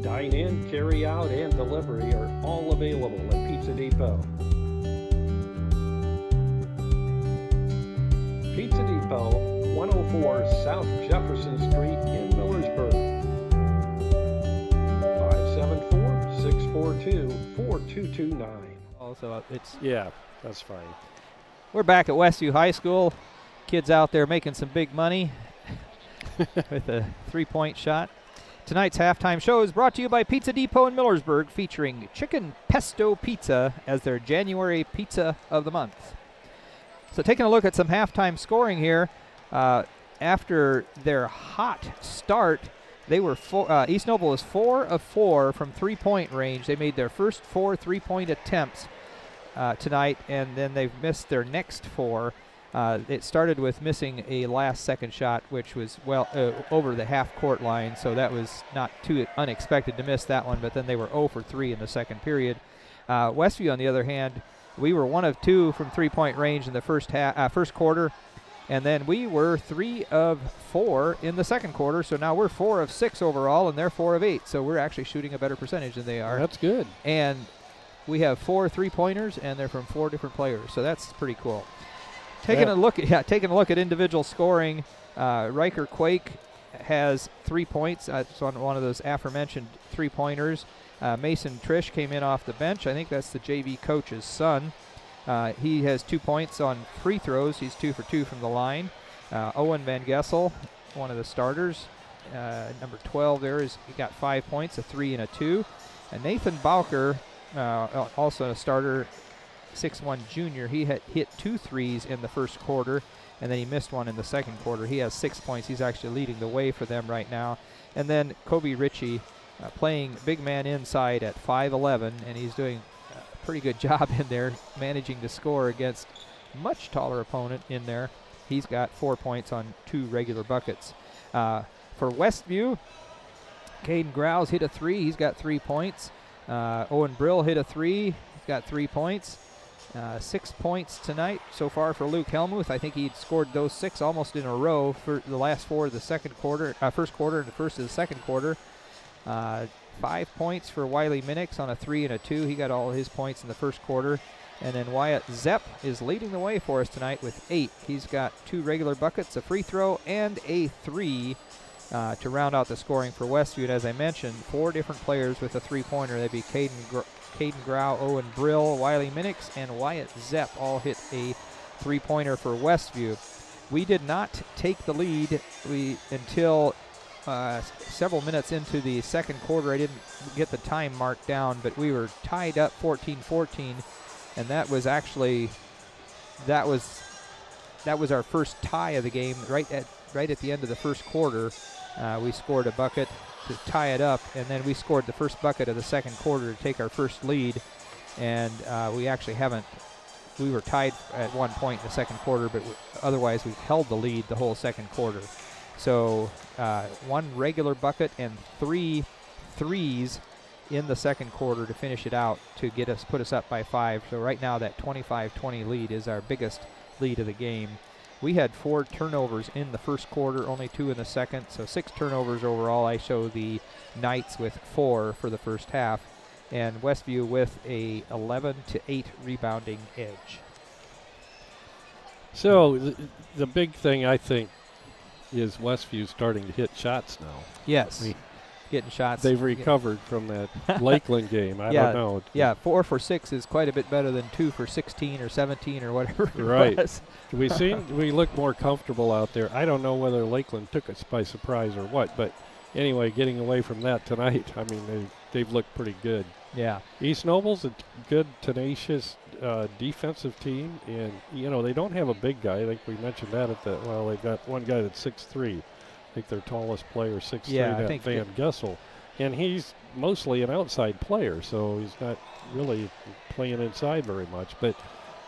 Dine-in, carry-out, and delivery are all available at Pizza Depot. Pizza Depot, 104 South Jefferson Street in Millersburg. 574-642-4229. Also, it's That's fine. We're back at Westview High School. Kids out there making some big money with a 3-point shot. Tonight's halftime show is brought to you by Pizza Depot in Millersburg, featuring chicken pesto pizza as their January pizza of the month. So taking a look at some halftime scoring here, after their hot start, they were East Noble was 4 of 4 from 3-point range. They made their first 4 3-point attempts tonight, and then they've missed their next 4. It started with missing a last-second shot, which was over the half-court line, so that was not too unexpected to miss that one, but then they were 0 for 3 in the second period. Westview, on the other hand, we were 1 of 2 from 3-point range in the first quarter, and then we were 3 of 4 in the second quarter, so now we're 4 of 6 overall, and they're 4 of 8, so we're actually shooting a better percentage than they are. That's good. And we have 4 3-pointers, and they're from 4 different players, so that's pretty cool. Taking a look at individual scoring, Riker Quake has 3 points. It's on one of those aforementioned 3-pointers. Mason Trish came in off the bench. I think that's the JV coach's son. He has 2 points on free throws. He's 2 for 2 from the line. Owen Van Gessel, one of the starters, number 12 there, he got 5 points, a 3 and a 2. And Nathan Bowker, also a starter, 6'1" junior, he had hit 2 threes in the first quarter, and then he missed one in the second quarter. He has 6 points. He's actually leading the way for them right now. And then Kobe Ritchie playing big man inside at 5'11", and he's doing a pretty good job in there, managing to score against much taller opponent in there. He's got 4 points on 2 regular buckets. For Westview, Caden Grouse hit a 3. He's got 3 points. Owen Brill hit a 3. He's got 3 points. 6 points tonight so far for Luke Helmuth. I think he'd scored those 6 almost in a row for the last 4 of the second quarter, first quarter and the first of the second quarter. 5 points for Wiley Minix on a 3 and a 2. He got all his points in the first quarter. And then Wyatt Zepp is leading the way for us tonight with 8. He's got 2 regular buckets, a free throw, and a 3 to round out the scoring for Westview. And as I mentioned, 4 different players with a 3-pointer. That'd be Caden Grau, Owen Brill, Wiley Minix, and Wyatt Zepp all hit a 3-pointer for Westview. We did not take the lead until several minutes into the second quarter. I didn't get the time marked down, but we were tied up 14-14, and that was our first tie of the game. Right at the end of the first quarter, we scored a bucket to tie it up, and then we scored the first bucket of the second quarter to take our first lead. And we were tied at 1 point in the second quarter, but otherwise we've held the lead the whole second quarter. So 1 regular bucket and 3 threes in the second quarter to finish it out to put us up by 5. So right now that 25-20 lead is our biggest lead of the game. We had 4 turnovers in the first quarter, only 2 in the second, so 6 turnovers overall. I show the Knights with 4 for the first half, and Westview with a 11-8 rebounding edge. So the big thing, I think, is Westview starting to hit shots now. Yes, getting shots. They've recovered from that Lakeland game. I don't know. Yeah, 4 for 6 is quite a bit better than 2 for 16 or 17 or whatever right. it was. We look more comfortable out there. I don't know whether Lakeland took us by surprise or what, but anyway, getting away from that tonight, I mean, they've looked pretty good. Yeah. East Noble's a good, tenacious defensive team, and, they don't have a big guy. I think we mentioned that they've got one guy that's 6'3". I think their tallest player, 6'3", Van Gessel. And he's mostly an outside player, so he's not really playing inside very much. But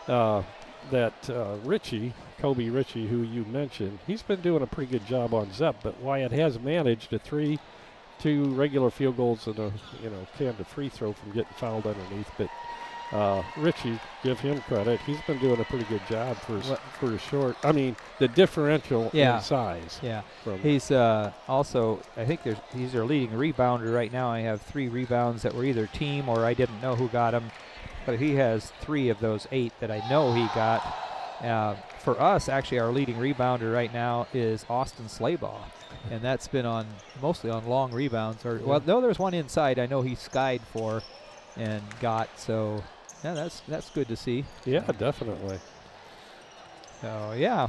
Kobe Ritchie, who you mentioned, he's been doing a pretty good job on Zepp. But Wyatt has managed a 3, 2 regular field goals and a canned free throw from getting fouled underneath. But Ritchie, give him credit. He's been doing a pretty good job for a short. I mean, the differential in size. Yeah. He's also, I think he's our leading rebounder right now. I have 3 rebounds that were either team or I didn't know who got them. But he has 3 of those 8 that I know he got. For us, actually, our leading rebounder right now is Austin Slaybaugh. And that's been mostly on long rebounds. No, there's one inside I know he skied for and got, so yeah, that's good to see. Yeah, definitely. So yeah,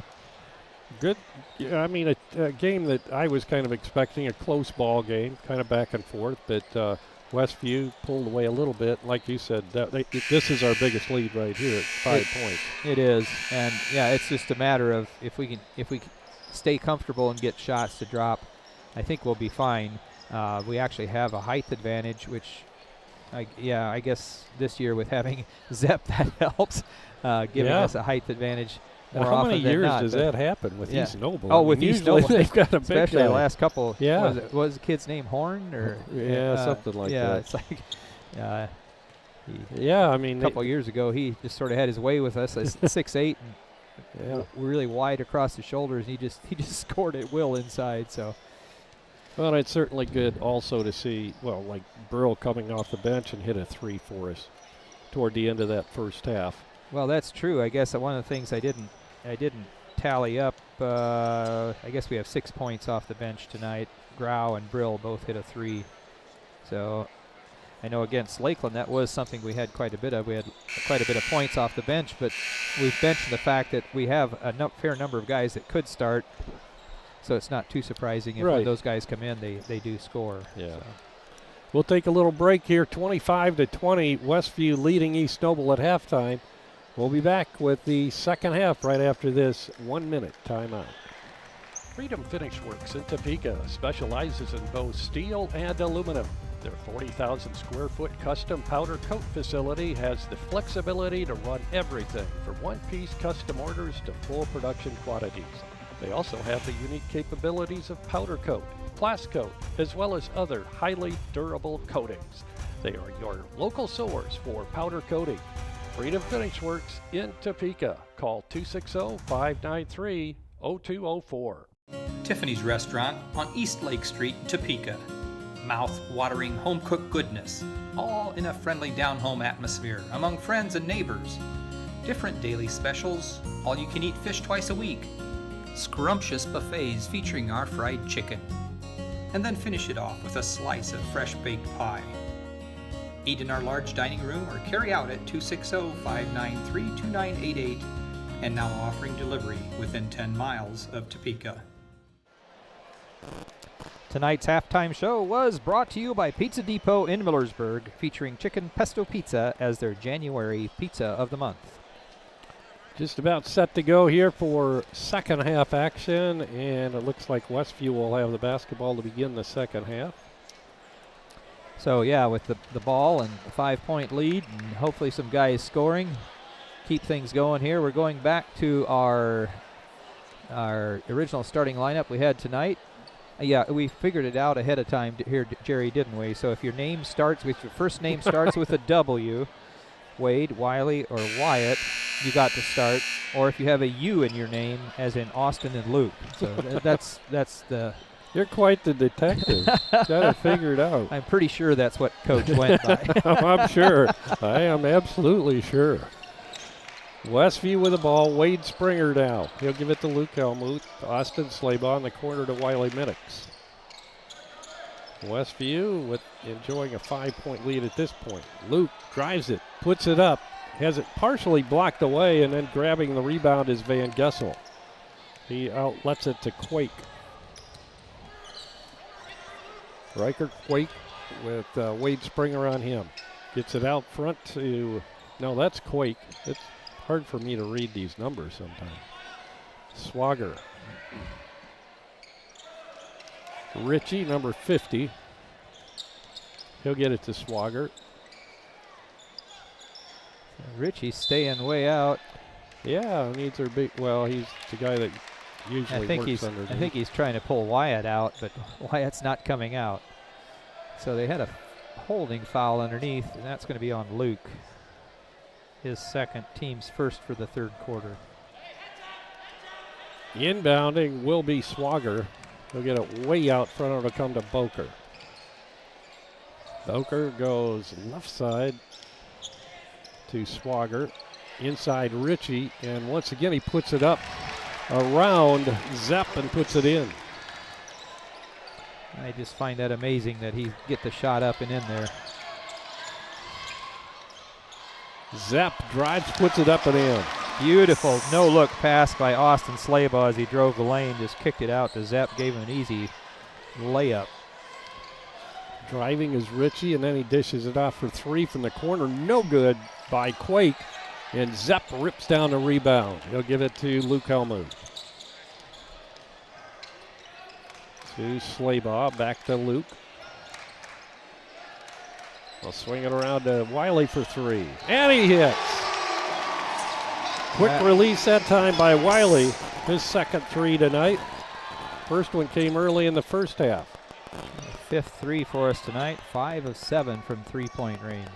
good. Yeah, I mean, a game that I was kind of expecting, a close ball game, kind of back and forth, but Westview pulled away a little bit. Like you said, this is our biggest lead right here at 5 points. It is, and yeah, it's just a matter of if we stay comfortable and get shots to drop, I think we'll be fine. We actually have a height advantage, which I guess this year with having Zepp, that helps, giving us a height advantage more how often many than years not, does that happen with East Noble? Oh, with East Noble, they've got a big especially guy. the last couple. Yeah, what was the kid's name? Horn or something like that. Yeah, it's like. I mean, a couple years ago, he just sort of had his way with us. 6'8", and really wide across the shoulders. And he just scored at will inside. So. Well, it's certainly good also to see, like Burl coming off the bench and hit a 3 for us toward the end of that first half. Well, that's true. I guess one of the things I didn't tally up. I guess we have 6 points off the bench tonight. Grau and Brill both hit a 3. So I know against Lakeland that was something we had quite a bit of. We had quite a bit of points off the bench, but we've mentioned the fact that we have a fair number of guys that could start. So it's not too surprising if when those guys come in, they do score. Yeah. So. We'll take a little break here. 25-20, Westview leading East Noble at halftime. We'll be back with the second half right after this 1-minute timeout. Freedom Finish Works in Topeka specializes in both steel and aluminum. Their 40,000 square foot custom powder coat facility has the flexibility to run everything from one-piece custom orders to full production quantities. They also have the unique capabilities of powder coat, blast coat, as well as other highly durable coatings. They are your local source for powder coating. Freedom Finish Works in Topeka. Call 260-593-0204. Tiffany's Restaurant on East Lake Street, Topeka. Mouth-watering home-cooked goodness, all in a friendly down-home atmosphere among friends and neighbors. Different daily specials, all-you-can-eat fish twice a week, scrumptious buffets featuring our fried chicken, and then finish it off with a slice of fresh-baked pie. Eat in our large dining room or carry out at 260-593-2988, and now offering delivery within 10 miles of Topeka. Tonight's halftime show was brought to you by Pizza Depot in Millersburg, featuring chicken pesto pizza as their January pizza of the month. Just about set to go here for second half action, and it looks like Westview will have the basketball to begin the second half. So yeah, with the ball and the 5-point lead and hopefully some guys scoring, keep things going here. We're going back to our original starting lineup we had tonight. Yeah, we figured it out ahead of time here, Jerry, didn't we? So if your first name starts with a W, Wade, Wiley, or Wyatt, you got to start. Or if you have a U in your name, as in Austin and Luke. So that's the... You're quite the detective. Got it figured out. I'm pretty sure that's what Coach went by. I'm sure. I am absolutely sure. Westview with the ball. Wade Springer now. He'll give it to Luke Helmuth. Austin Slabaugh in the corner to Wiley Minix. Westview enjoying a 5-point lead at this point. Luke drives it, puts it up, has it partially blocked away, and then grabbing the rebound is Van Gessel. He outlets it to Quake. Riker Quake with Wade Springer on him. Gets it out front to, no, that's Quake. It's hard for me to read these numbers sometimes. Swagger. Ritchie, number 50. He'll get it to Swagger. Ritchie staying way out. Yeah, needs her big, well, he's the guy that usually works underneath. I think he's trying to pull Wyatt out, but Wyatt's not coming out. So they had a holding foul underneath, and that's going to be on Luke. His second, team's first for the third quarter. Inbounding will be Swagger. He'll get it way out front. It'll come to Boker. Boker goes left side to Swagger. Inside Ritchie, and once again he puts it up around Zepp and puts it in. I just find that amazing that he get the shot up and in there. Zepp drives, puts it up and in. Beautiful no-look pass by Austin Slabaugh as he drove the lane, just kicked it out to Zepp, gave him an easy layup. Driving is Ritchie, and then he dishes it off for three from the corner. No good by Quake, and Zepp rips down the rebound. He'll give it to Luke Helmuth. To Slabaugh, back to Luke. I'll swing it around to Wiley for three. And he hits. Quick release that time by Wiley. His second three tonight. First one came early in the first half. Fifth three for us tonight. 5 of 7 from three-point range.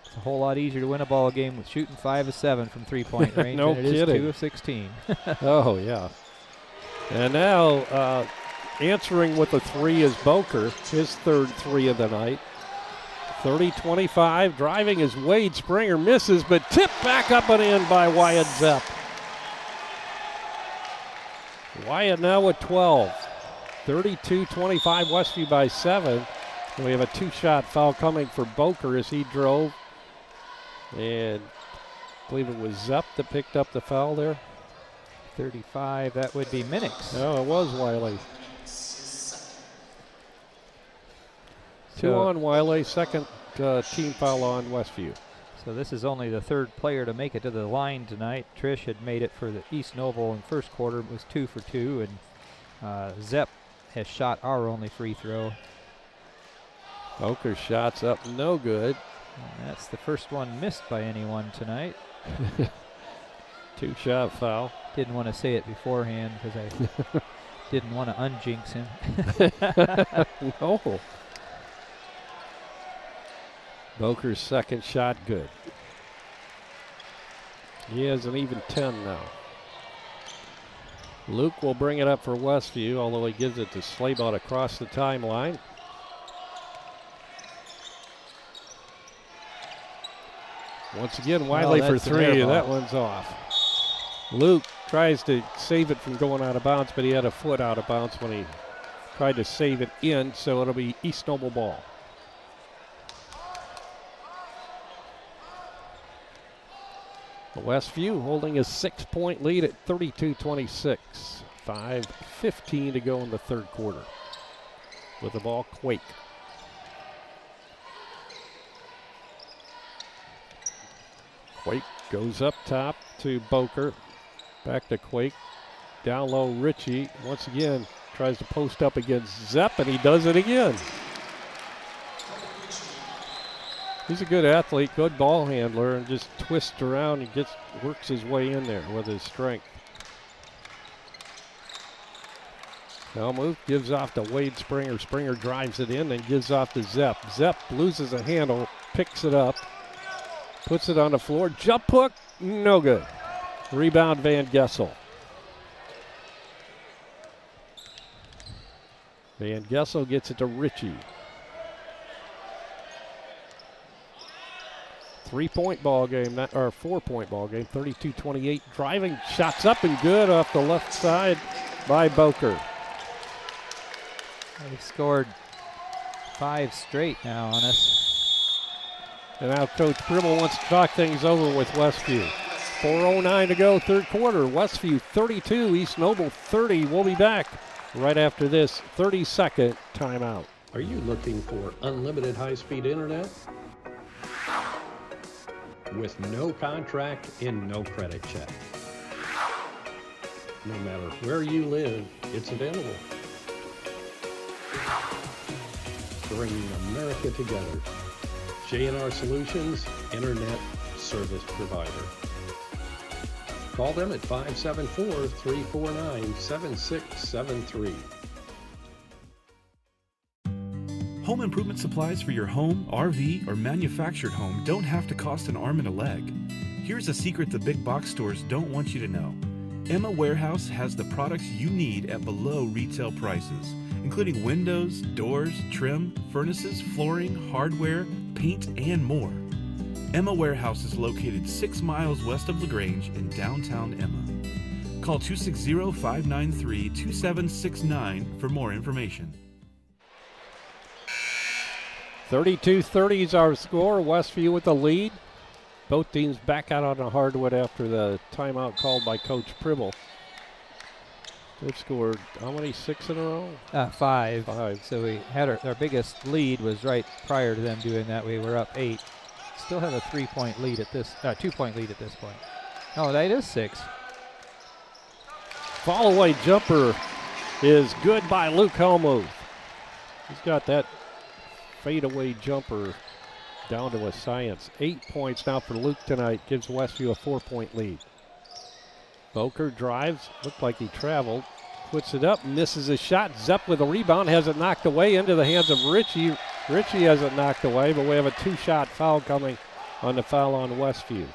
It's a whole lot easier to win a ball game with shooting 5 of 7 from three-point range no than it kidding. is 2 of 16. Oh, yeah. And now answering with a three is Boker, his third three of the night. 30-25, driving is Wade Springer, misses, but tipped back up and in by Wyatt Zepp. Wyatt now with 12. 32-25, Westview by 7. And we have a two-shot foul coming for Boker as he drove. And I believe it was Zepp that picked up the foul there. 35, that would be Minix. No, it was Wiley. Two on Wiley, second team foul on Westview. So this is only the third player to make it to the line tonight. Trish had made it for the East Noble in first quarter. It was 2 for 2, and Zepp has shot our only free throw. Boker's shot's up, no good. And that's the first one missed by anyone tonight. 2-shot foul. Didn't want to say it beforehand because I didn't want to unjinx him. No. Boker's second shot good. He has an even 10 now. Luke will bring it up for Westview, although he gives it to Slaybot across the timeline. Once again, Wiley for three. That one's off. Luke tries to save it from going out of bounds, but he had a foot out of bounds when he tried to save it in, so it'll be East Noble ball. Westview holding a 6-point lead at 32-26. 5:15 to go in the third quarter. With the ball, Quake. Quake goes up top to Boker. Back to Quake. Down low, Ritchie. Once again, tries to post up against Zepp, and he does it again. He's a good athlete, good ball handler, and just twists around and works his way in there with his strength. Helmuth gives off to Wade Springer. Springer drives it in and gives off to Zepp. Zepp loses a handle, picks it up, puts it on the floor. Jump hook, no good. Rebound, Van Gessel. Van Gessel gets it to Ritchie. 3-point ball game, or 4-point ball game, 32-28. Driving shots up and good off the left side by Boker. They've scored 5 straight now on us. And now Coach Pribble wants to talk things over with Westview. 4:09 to go, third quarter. Westview 32, East Noble 30. We'll be back right after this 30-second timeout. Are you looking for unlimited high-speed internet? With no contract and no credit check. No matter where you live, it's available. Bringing America together. J&R Solutions, Internet Service Provider. Call them at 574-349-7673. Home improvement supplies for your home, RV, or manufactured home don't have to cost an arm and a leg. Here's a secret the big box stores don't want you to know. Emma Warehouse has the products you need at below retail prices, including windows, doors, trim, furnaces, flooring, hardware, paint, and more. Emma Warehouse is located 6 miles west of LaGrange in downtown Emma. Call 260-593-2769 for more information. 32-30 is our score. Westview with the lead. Both teams back out on the hardwood after the timeout called by Coach Pribble. They've scored how many? 6 in a row? 5. 5. So we had our biggest lead was right prior to them doing that. We were up 8. Still have a 3-point lead at this, 2-point lead at this point. Oh, that is 6. Fall away jumper is good by Luke Helmuth. He's got that fadeaway jumper down to a science. 8 points now for Luke tonight. Gives Westview a 4-point lead. Boker drives. Looked like he traveled. Puts it up. Misses a shot. Zepp with a rebound. Has it knocked away into the hands of Ritchie. Ritchie has it knocked away, but we have a 2-shot foul coming on the foul on Westview.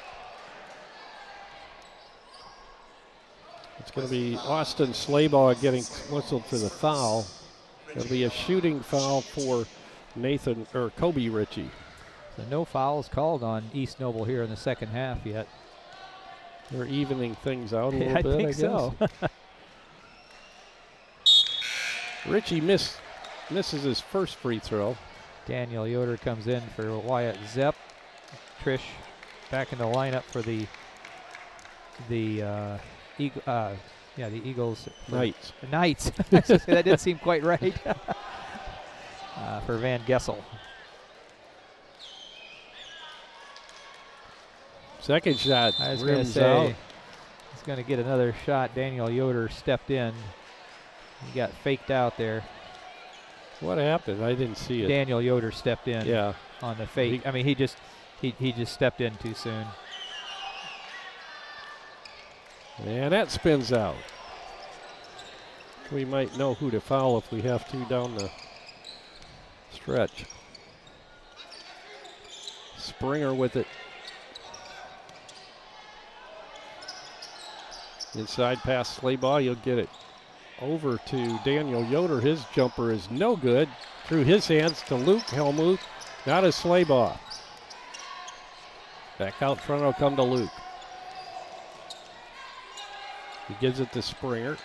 It's going to be Austin Slaybaugh getting whistled for the foul. It'll be a shooting foul for Kobe Ritchie. So no fouls called on East Noble here in the second half yet. They're evening things out a little bit, I think so. Ritchie misses his first free throw. Daniel Yoder comes in for Wyatt Zepp. Trish back in the lineup for the Eagles. Knights. Knights. That didn't seem quite right. For Van Gessel. Second shot. I was going to say he's going to get another shot. Daniel Yoder stepped in. He got faked out there. What happened? I didn't see it. Daniel Yoder stepped in. Yeah. On the fake. I mean, he just stepped in too soon. And that spins out. We might know who to foul if we have to down the stretch. Springer with it. Inside pass Slaybaugh, you'll get it over to Daniel Yoder. His jumper is no good. Through his hands to Luke Helmuth. Not a Slaybaugh. Back out front, it'll come to Luke. He gives it to Springer.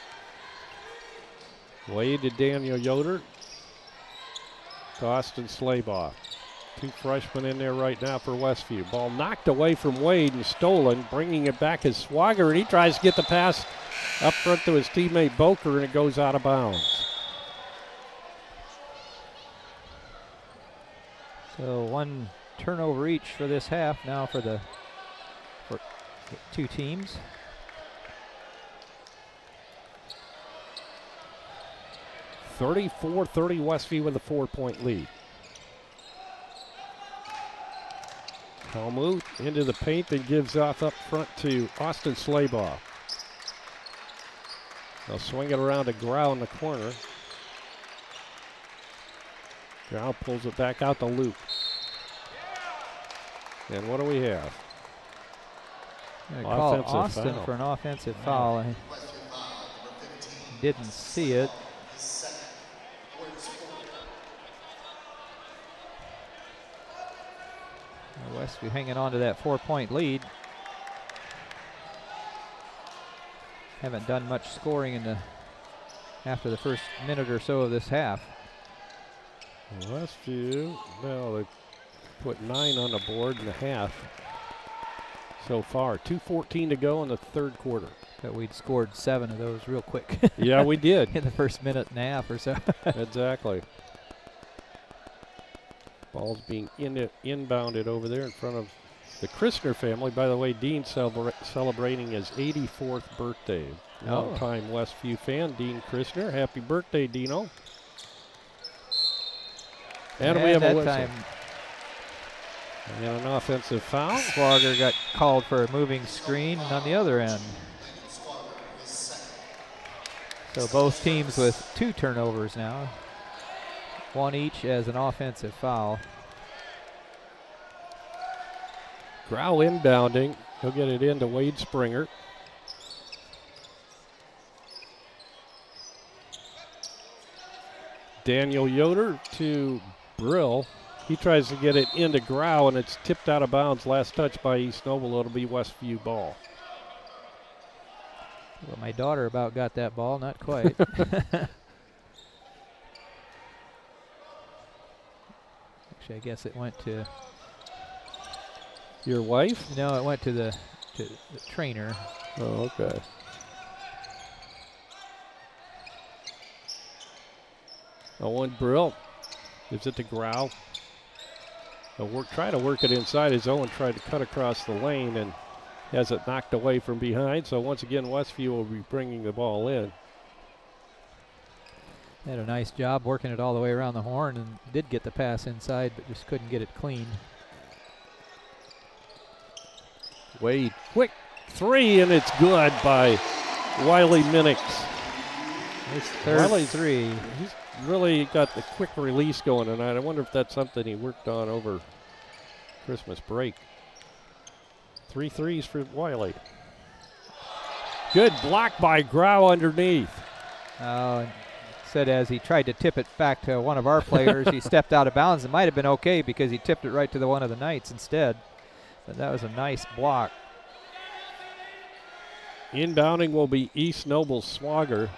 Wade to Daniel Yoder. To Austin Slaybaugh. Two freshmen in there right now for Westview. Ball knocked away from Wade and stolen. Bringing it back is Swager, and he tries to get the pass up front to his teammate Boker, and it goes out of bounds. So one turnover each for this half now for the two teams. (34-30) Westview with a 4-point lead. Helmuth into the paint, then gives off up front to Austin Slaybaugh. They'll swing it around to Grau in the corner. Grau pulls it back out to Luke. And what do we have? Call Austin for an offensive foul. I didn't see it. Westview hanging on to that 4-point lead. Haven't done much scoring after the first minute or so of this half. Westview, well, they put 9 on the board in the half so far. 2:14 to go in the third quarter. But we'd scored 7 of those real quick. Yeah, we did. In the first minute and a half or so. Exactly. Ball's being inbounded over there in front of the Christner family. By the way, Dean celebrating his 84th birthday. Long-time Westview fan, Dean Christner. Happy birthday, Dino. And we have a whistle. Time and an offensive foul. Swager got called for a moving screen on the other end. So both teams with 2 turnovers now. 1 each as an offensive foul. Grau inbounding. He'll get it into Wade Springer. Daniel Yoder to Brill. He tries to get it into Grau, and it's tipped out of bounds. Last touch by East Noble. It'll be Westview ball. Well, my daughter about got that ball. Not quite. Actually, I guess it went to your wife? No, it went to the trainer. Oh, okay. Owen Brill gives it to Grau. They'll try to work it inside as Owen tried to cut across the lane and has it knocked away from behind. So once again, Westview will be bringing the ball in. Had a nice job working it all the way around the horn and did get the pass inside, but just couldn't get it clean. Wade, quick 3, and it's good by Wiley Minix. It's third Wiley's 3. He's really got the quick release going tonight. I wonder if that's something he worked on over Christmas break. 3 threes for Wiley. Good block by Grau underneath. Oh, said as he tried to tip it back to one of our players, he stepped out of bounds. It might have been okay because he tipped it right to one of the Knights instead. But that was a nice block. Inbounding will be East Noble Swager.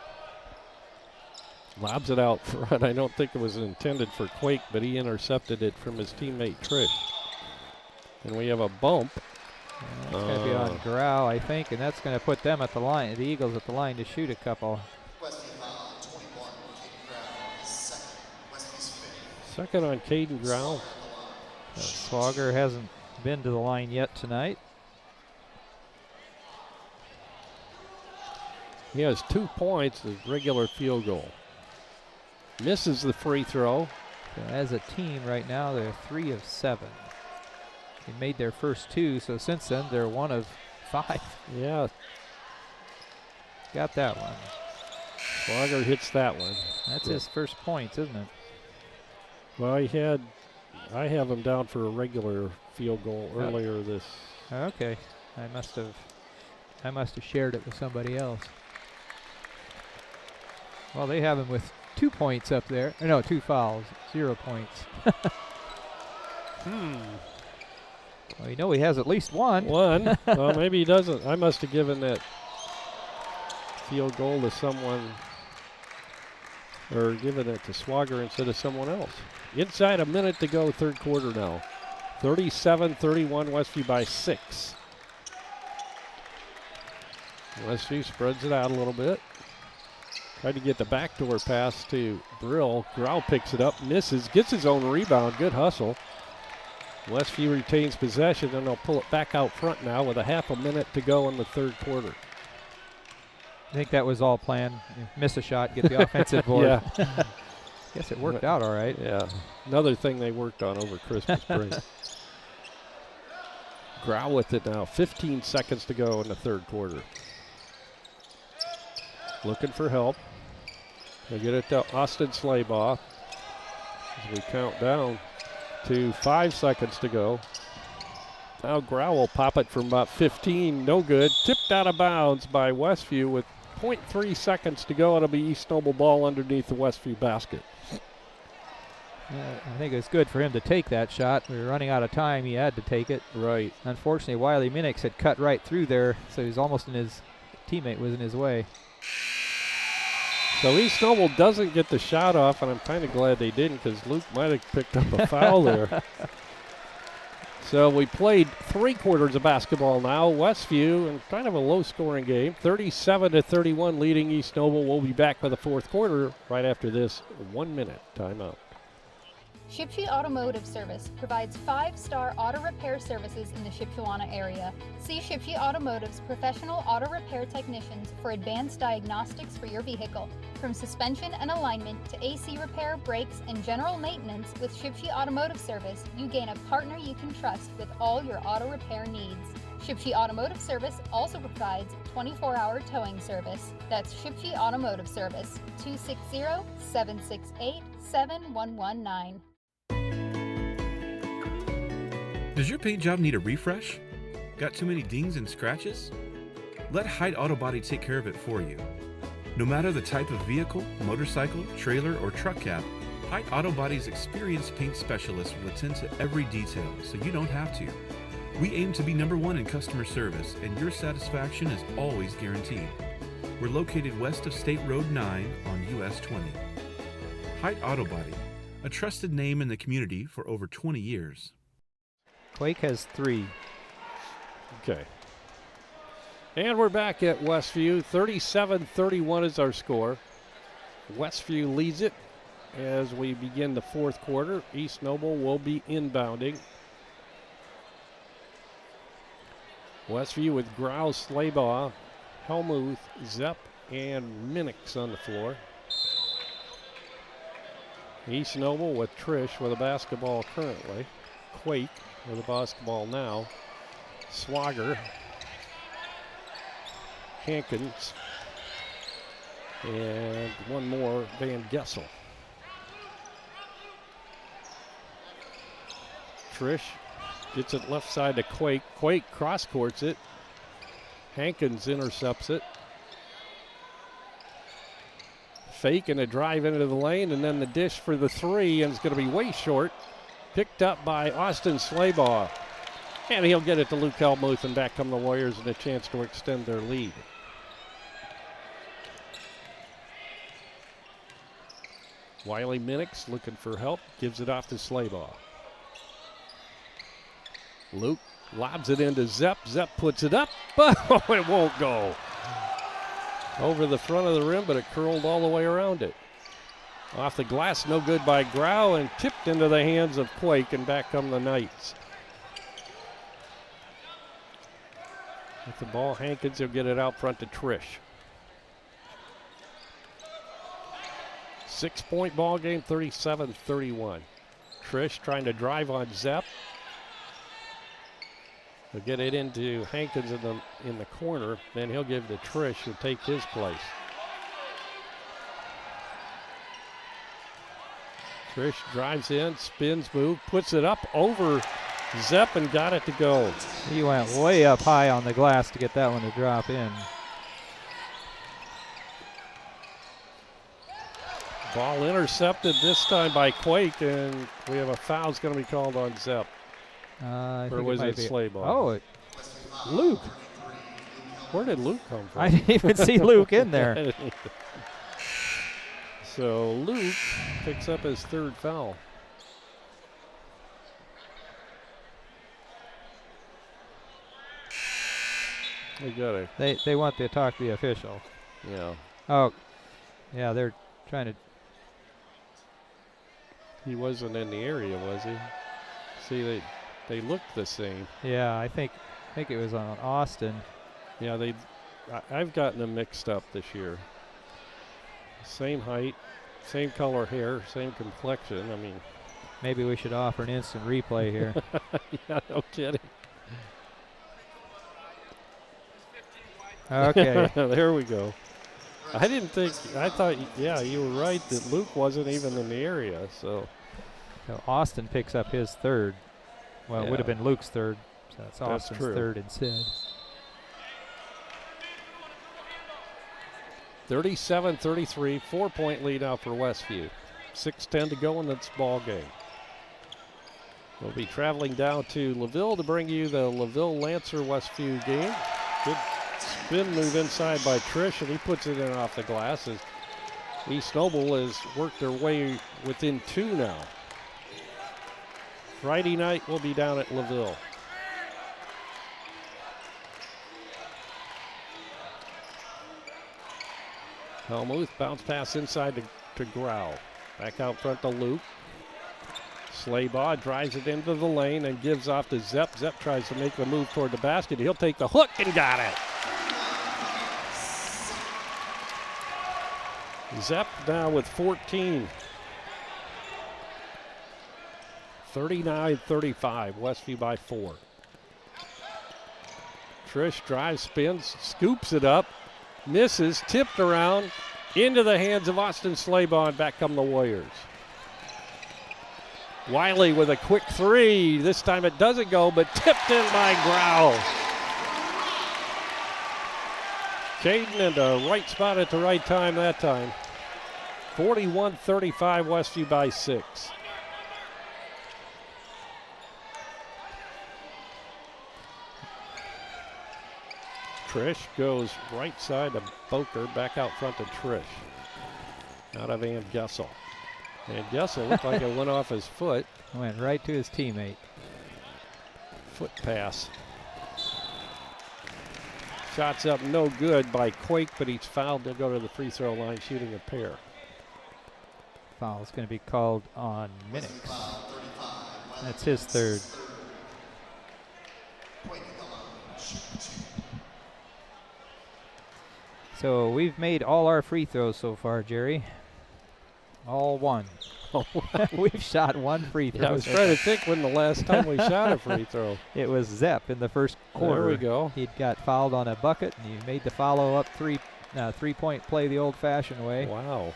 Lobs it out front. I don't think it was intended for Quake, but he intercepted it from his teammate Trish. And we have a bump. That's going to be on Grau, I think, and that's going to put them at the line, the Eagles at the line to shoot a couple. Second on Caden Grau. Swager hasn't been to the line yet tonight. He has 2 points, his regular field goal. Misses the free throw. So as a team right now, they're 3 of 7. They made their first 2, so since then they're 1 of 5. Yeah. Got that one. Swagger hits that one. That's his first points, isn't it? Well, I have him down for a regular field goal earlier this. Okay, I must have shared it with somebody else. Well, they have him with 2 points up there. No, 2 fouls, 0 points. Well, you know he has at least one. One. Well, maybe he doesn't. I must have given that field goal to someone, or given it to Swagger instead of someone else. Inside a minute to go, third quarter now. 37-31, Westview by 6. Westview spreads it out a little bit. Tried to get the backdoor pass to Brill. Grau picks it up, misses, gets his own rebound. Good hustle. Westview retains possession, and they'll pull it back out front now with a half a minute to go in the third quarter. I think that was all planned. You miss a shot, get the offensive board. Yeah. Guess it worked out all right. Yeah. Another thing they worked on over Christmas break. Grau with it now. 15 seconds to go in the third quarter. Looking for help. They get it to Austin Slaybaugh as we count down to 5 seconds to go. Now Grau will pop it from about 15. No good. Tipped out of bounds by Westview with 0.3 seconds to go. It'll be East Noble ball underneath the Westview basket. I think it's good for him to take that shot. We were running out of time. He had to take it. Right. Unfortunately, Wiley Minix had cut right through there, so he was almost in his teammate was in his way. So East Noble doesn't get the shot off, and I'm kind of glad they didn't because Luke might have picked up a foul there. So we played 3 quarters of basketball now. Westview in kind of a low-scoring game, 37-31, leading East Noble. We'll be back for the fourth quarter right after this 1-minute timeout. Shipshe Automotive Service provides 5-star auto repair services in the Shipshewana area. See Shipshe Automotive's professional auto repair technicians for advanced diagnostics for your vehicle. From suspension and alignment to AC repair, brakes, and general maintenance, with Shipshe Automotive Service, you gain a partner you can trust with all your auto repair needs. Shipshe Automotive Service also provides 24-hour towing service. That's Shipshe Automotive Service, 260-768-7119. Does your paint job need a refresh? Got too many dings and scratches? Let Height Auto Body take care of it for you. No matter the type of vehicle, motorcycle, trailer, or truck cab, Height Auto Body's experienced paint specialists will attend to every detail so you don't have to. We aim to be #1 in customer service, and your satisfaction is always guaranteed. We're located west of State Road 9 on US 20. Height Auto Body, a trusted name in the community for over 20 years. Quake has 3. Okay. And we're back at Westview. 37-31 is our score. Westview leads it as we begin the fourth quarter. East Noble will be inbounding. Westview with Grau, Slaybaugh, Helmuth, Zepp, and Minix on the floor. East Noble with Trish with a basketball currently. Quake with a basketball now. Swagger, Hankins, and one more, Van Gessel. Trish gets it left side to Quake. Quake cross-courts it. Hankins intercepts it. Fake and a drive into the lane, and then the dish for the 3, and it's going to be way short. Picked up by Austin Slaybaugh. And he'll get it to Luke Helmuth, and back come the Warriors and a chance to extend their lead. Wiley Minix looking for help, gives it off to Slaybaugh. Luke lobs it into Zepp. Zepp puts it up, but it won't go. Over the front of the rim, but it curled all the way around it. Off the glass, no good by Grau, and tipped into the hands of Quake, and back come the Knights. With the ball, Hankins will get it out front to Trish. 6-point ball game, 37-31. Trish trying to drive on Zepp. He'll get it into Hankins in the corner. Then he'll give to Trish, who'll take his place. Trish drives in, spins move, puts it up over Zepp and got it to go. He went way up high on the glass to get that one to drop in. Ball intercepted this time by Quake, and we have a foul's going to be called on Zepp. Or was it Slayball? Oh, Luke. Where did Luke come from? I didn't even see Luke in there. So Luke picks up his third foul. They got it. They want to talk to the official. Yeah. Oh, yeah, they're trying to. He wasn't in the area, was he? See, they looked the same. Yeah, I think it was on Austin. Yeah, I've gotten them mixed up this year. Same height, same color hair, same complexion. I mean, maybe we should offer an instant replay here. Yeah, no kidding. Okay. There we go. I thought, yeah, you were right that Luke wasn't even in the area, so Austin picks up his third. Well, it would have been Luke's third, so it's Austin's third instead. 37-33, 4-point lead now for Westview. 6:10 to go in this ball game. We'll be traveling down to LaVille to bring you the LaVille Lancer Westview game. Good spin move inside by Trish, and he puts it in off the glass as East Noble has worked their way within 2 now. Friday night we'll be down at LaVille. Helmuth bounce pass inside to Grau. Back out front to Luke. Slaybaugh drives it into the lane and gives off to Zepp. Zepp tries to make the move toward the basket. He'll take the hook and got it. Zepp now with 14. 39-35, Westview by 4. Trish drives, spins, scoops it up, misses, tipped around, into the hands of Austin Slaybaugh, and back come the Warriors. Wiley with a quick 3. This time it doesn't go, but tipped in by Grau. Caden in the right spot at the right time that time. 41-35, Westview by 6. Trish goes right side to Boker, back out front to Trish. Out of Van Gessel. Van Gessel looked like it went off his foot. Went right to his teammate. Foot pass. Shots up no good by Quake, but he's fouled to go to the free throw line shooting a pair. Foul is going to be called on Minix. That's his third. So we've made all our free throws so far, Jerry. All one. We've shot one free throw. Yeah, I was trying to think when the last time we shot a free throw. It was Zepp in the first quarter. There we go. He'd got fouled on a bucket, and he made the follow-up three-point play the old-fashioned way. Wow.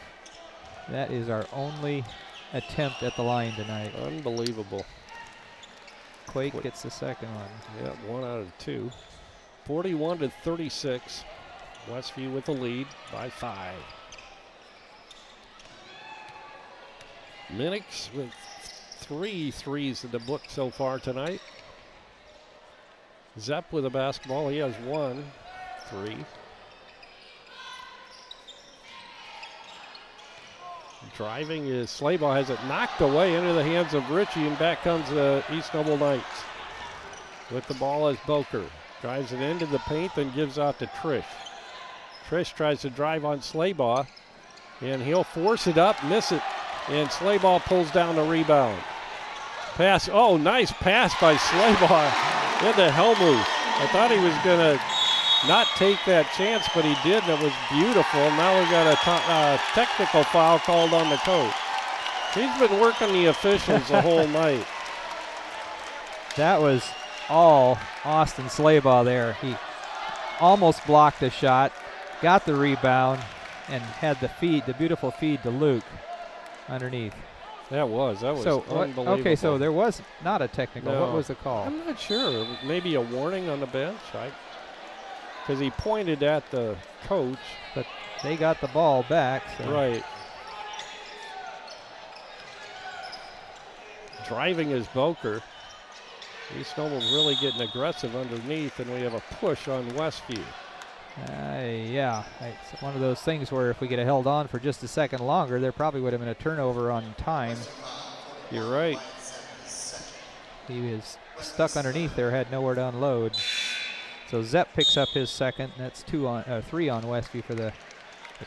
That is our only attempt at the line tonight. Unbelievable. Quake gets the second one. Yeah, 1 out of 2. 41-36. Westview with the lead by 5. Minix with 3 threes in the book so far tonight. Zepp with a basketball. He has 1 3. Driving is Slaybaugh, has it knocked away into the hands of Ritchie, and back comes the East Noble Knights. With the ball is Boker. Drives it into the paint, then gives out to Trish. Trish tries to drive on Slaybaugh, and he'll force it up, miss it, and Slaybaugh pulls down the rebound. Pass, oh, nice pass by Slaybaugh into Helmuth. I thought he was going to not take that chance, but he did, and it was beautiful. Now we got a technical foul called on the coach. He's been working the officials the whole night. That was all Austin Slaybaugh there. He almost blocked a shot, got the rebound, and had the feed, the beautiful feed to Luke underneath. That was so, unbelievable. Okay, so there was not a technical. No. What was the call? I'm not sure. Maybe a warning on the bench. Because he pointed at the coach. But they got the ball back. So. Right. Driving is Boker. East Noble's really getting aggressive underneath, and we have a push on Westview. Yeah, it's one of those things where if we get held on for just a second longer, there probably would have been a turnover on time. You're right. He was stuck underneath there, had nowhere to unload. So Zepp picks up his second, and that's 3 on Westview for the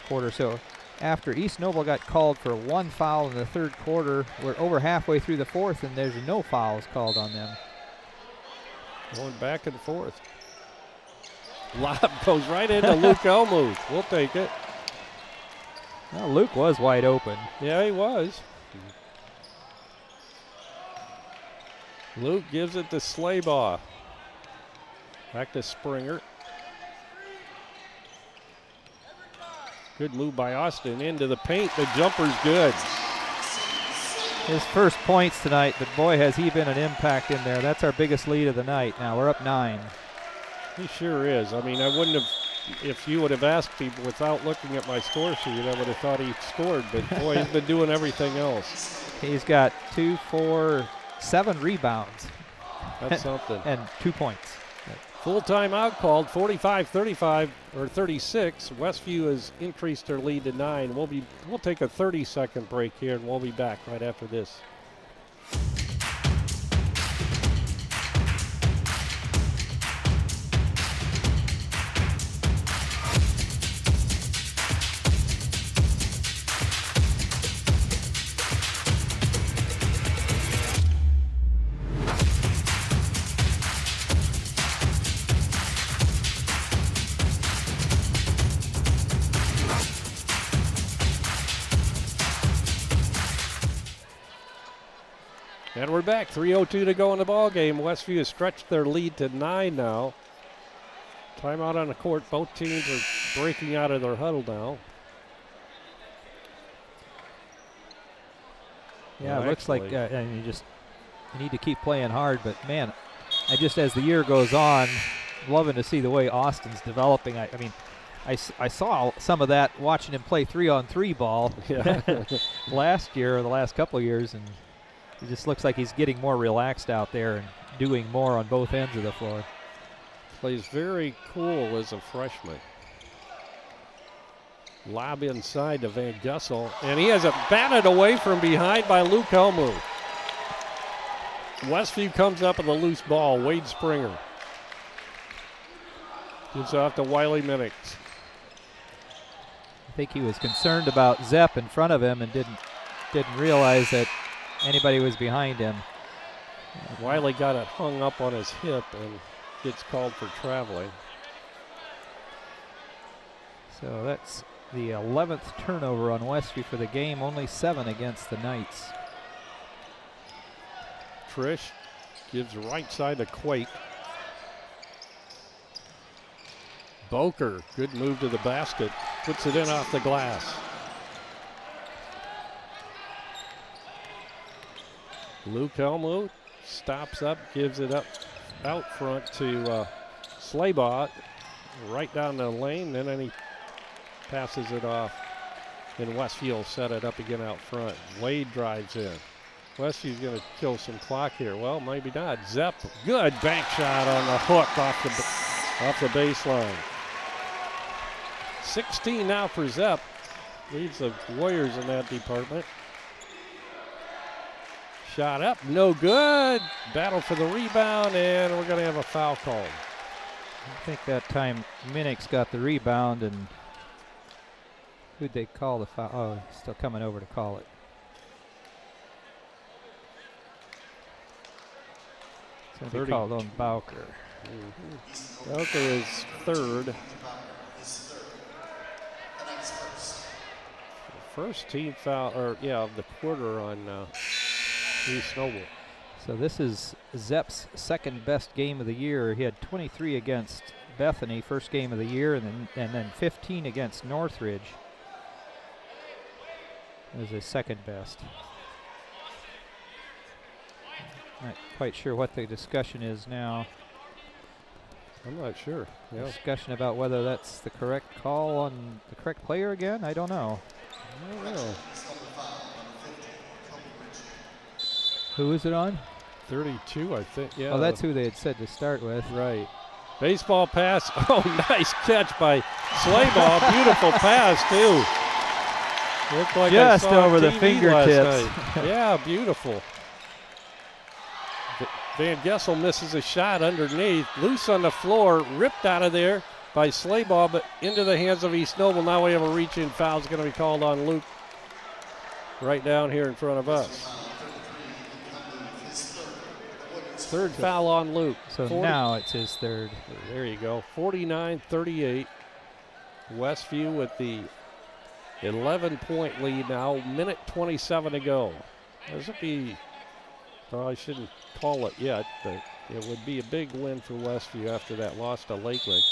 quarter. So after East Noble got called for 1 foul in the third quarter, we're over halfway through the fourth, and there's no fouls called on them. Going back and forth. Lob goes right into Luke Elmuth. We'll take it. Well, Luke was wide open. Yeah, he was. Luke gives it to Slaybaugh. Back to Springer. Good move by Austin into the paint. The jumper's good. His first points tonight, but boy, has he been an impact in there. That's our biggest lead of the night. Now we're up 9. He sure is. I mean, I wouldn't have, if you would have asked people without looking at my score sheet, I would have thought he scored, but boy, he's been doing everything else. He's got 2, 4, 7 rebounds. That's something. And 2 points. Full timeout called, 45-35 or 36. Westview has increased their lead to 9. We'll take a 30-second break here, and we'll be back right after this. And we're back, 3:02 to go in the ball game. Westview has stretched their lead to 9 now. Timeout on the court. Both teams are breaking out of their huddle now. Yeah, it looks like you need to keep playing hard. But man, as the year goes on, loving to see the way Austin's developing. I saw some of that watching him play 3-on-3 ball last year or the last couple of years, and he just looks like he's getting more relaxed out there and doing more on both ends of the floor. Plays very cool as a freshman. Lob inside to Van Gussel, and he has it batted away from behind by Luke Elmuth. Westview comes up with a loose ball. Wade Springer gives off to Wiley Minix. I think he was concerned about Zepp in front of him and didn't realize that anybody was behind him. Wiley got it hung up on his hip and gets called for traveling. So that's the 11th turnover on Westview for the game, only 7 against the Knights. Trish gives right side to Quake. Boker, good move to the basket, puts it in off the glass. Luke Elmuth stops up, gives it up out front to Slaybaugh, right down the lane, then he passes it off. Then Westview set it up again out front. Wade drives in. Westview's going to kill some clock here. Well, maybe not. Zepp, good bank shot on the hook off the baseline. 16 now for Zepp. Leads the Warriors in that department. Shot up, no good. Battle for the rebound, and we're going to have a foul called. I think that time Minix got the rebound, and who'd they call the foul? Oh, still coming over to call it. So they called on Bowker. Bowker is third. First team foul, or of the quarter on East Noble. So this is Zepp's second best game of the year. He had 23 against Bethany, first game of the year, and then 15 against Northridge. That was his second best. Not quite sure what the discussion is now. I'm not sure. Yeah. Discussion about whether that's the correct call on the correct player again? I don't know. I don't know. Who is it on? 32, I think. Yeah. Oh, that's who they had said to start with. Right. Baseball pass. Oh, nice catch by Slaybaugh. Beautiful pass, too. Looked like just I saw over on the TV fingertips. Yeah, beautiful. Van Gessel misses a shot underneath. Loose on the floor. Ripped out of there by Slaybaugh, but into the hands of East Noble. Now we have a reach-in foul. It's going to be called on Luke right down here in front of us. Third foul on Luke. So now it's his third. There you go. 49-38. Westview with the 11-point lead now. Minute 27 to go. This would be, well, I shouldn't call it yet, but it would be a big win for Westview after that loss to Lakeland.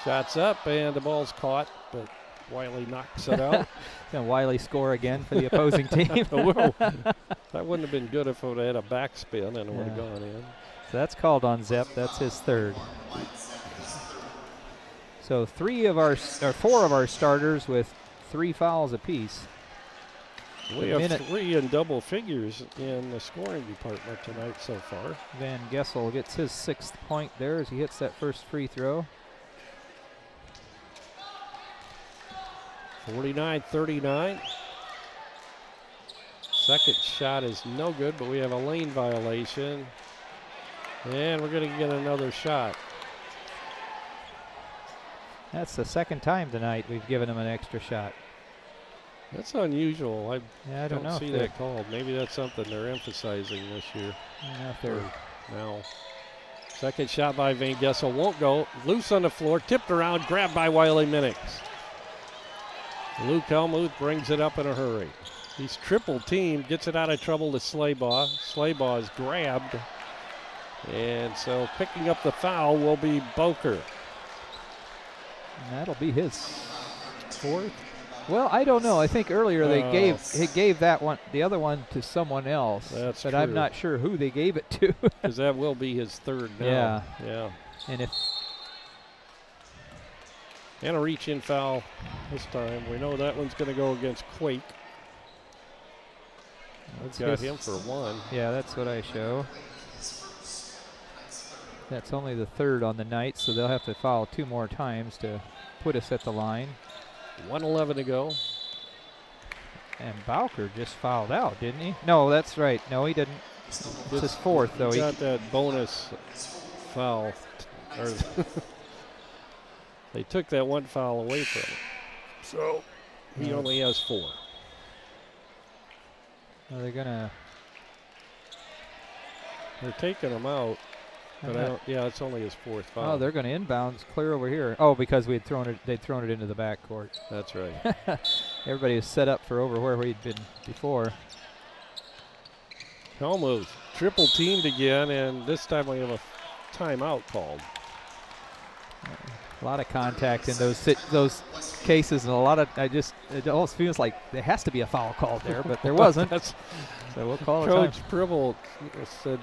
Shots up, and the ball's caught, but Wiley knocks it out. Can Wiley score again for the opposing team? That wouldn't have been good if it would have had a backspin and it would have gone in. So that's called on Zepp. That's his third. So four of our starters with 3 fouls apiece. We have 3 in double figures in the scoring department tonight so far. Van Gessel gets his 6th point there as he hits that first free throw. 49-39. Second shot is no good, but we have a lane violation. And we're going to get another shot. That's the second time tonight we've given him an extra shot. That's unusual. I don't know see that called. Maybe that's something they're emphasizing this year. I don't know if they're now. Second shot by Van Gessel won't go. Loose on the floor, tipped around, grabbed by Wiley Minix. Luke Helmuth brings it up in a hurry. He's triple teamed, gets it out of trouble to Slaybaugh. Slaybaugh is grabbed. And so picking up the foul will be Boker. And that'll be his 4th. Well, I don't know. I think earlier he gave that one, the other one, to someone else. That's but true. I'm not sure who they gave it to. Because that will be his third now. Yeah. And a reach-in foul this time. We know that one's going to go against Quake. That's got him for 1. Yeah, that's what I show. That's only the 3rd on the night, so they'll have to foul 2 more times to put us at the line. 1:11 to go. And Bowker just fouled out, didn't he? No, that's right. No, he didn't. It's his 4th, though. He got that bonus foul. They took that 1 foul away from him. So he only has 4. Well, they're taking him out. But it's only his 4th foul. Oh, they're going to inbounds clear over here. Oh, because they'd thrown it into the backcourt. That's right. Everybody was set up for over where we'd been before. Helmuth triple teamed again, and this time we have a timeout called. A lot of contact in those cases, and it almost feels like there has to be a foul called there, but there wasn't. So we'll call Coach Pribble said,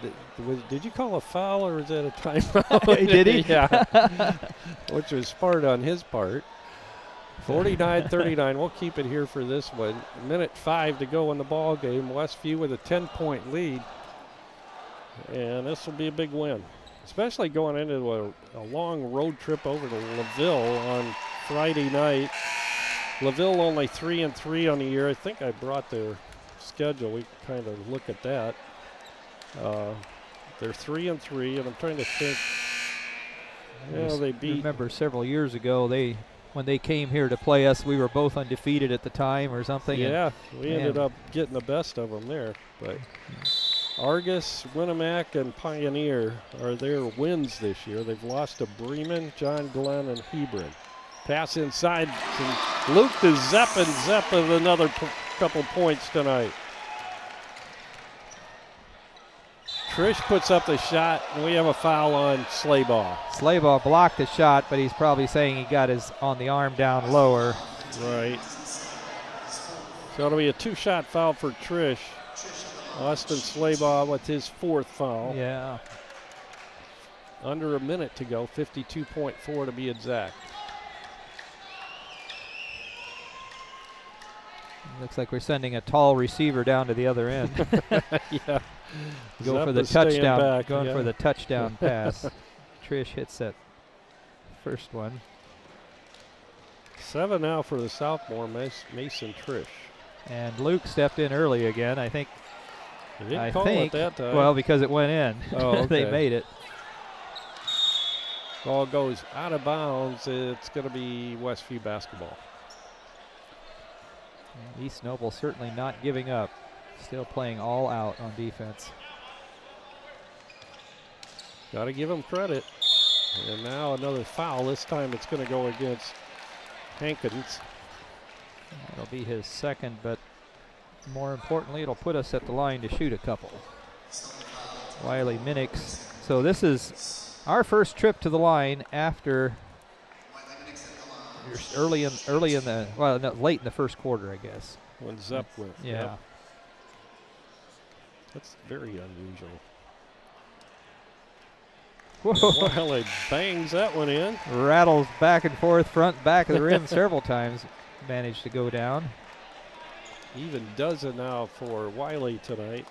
did you call a foul or was that a timeout? Did he? Yeah. Which was smart on his part. 49-39. We'll keep it here for this one. 1:05 to go in the ball game. Westview with a 10-point lead. And this will be a big win, especially going into a long road trip over to LaVille on Friday night. LaVille only 3-3 on the year. I think I brought their schedule. We kind of look at that. They're 3-3, and I'm trying to think. They beat. Remember several years ago, when they came here to play us, we were both undefeated at the time or something. Yeah, we ended up getting the best of them there. But Argus, Winnemac, and Pioneer are their wins this year. They've lost to Bremen, John Glenn, and Hebron. Pass inside to Luke to Zepp, and Zepp with another couple points tonight. Trish puts up the shot, and we have a foul on Slaybaugh. Slaybaugh blocked the shot, but he's probably saying he got his on the arm down lower. Right. So it'll be a 2-shot foul for Trish. Austin Slaybaugh with his 4th foul. Yeah. Under a minute to go, 52.4 to be exact. Looks like we're sending a tall receiver down to the other end. Yeah. Go for the touchdown. Going for the touchdown pass. Trish hits that first one. 7 now for the sophomore, Mason Trish. And Luke stepped in early again. I think. He didn't call it that time. Well, because it went in. Oh, okay. They made it. Ball goes out of bounds. It's going to be Westview basketball. And East Noble certainly not giving up. Still playing all out on defense. Got to give him credit. And now another foul. This time it's going to go against Hankins. That'll be his second, but more importantly, it'll put us at the line to shoot a couple. Wiley Minix. So this is our first trip to the line after late in the first quarter, I guess. When Zepp went. Yeah. Yep. That's very unusual. Whoa. Wiley bangs that one in. Rattles back and forth, front, back of the rim several times. Managed to go down. Even dozen now for Wiley tonight.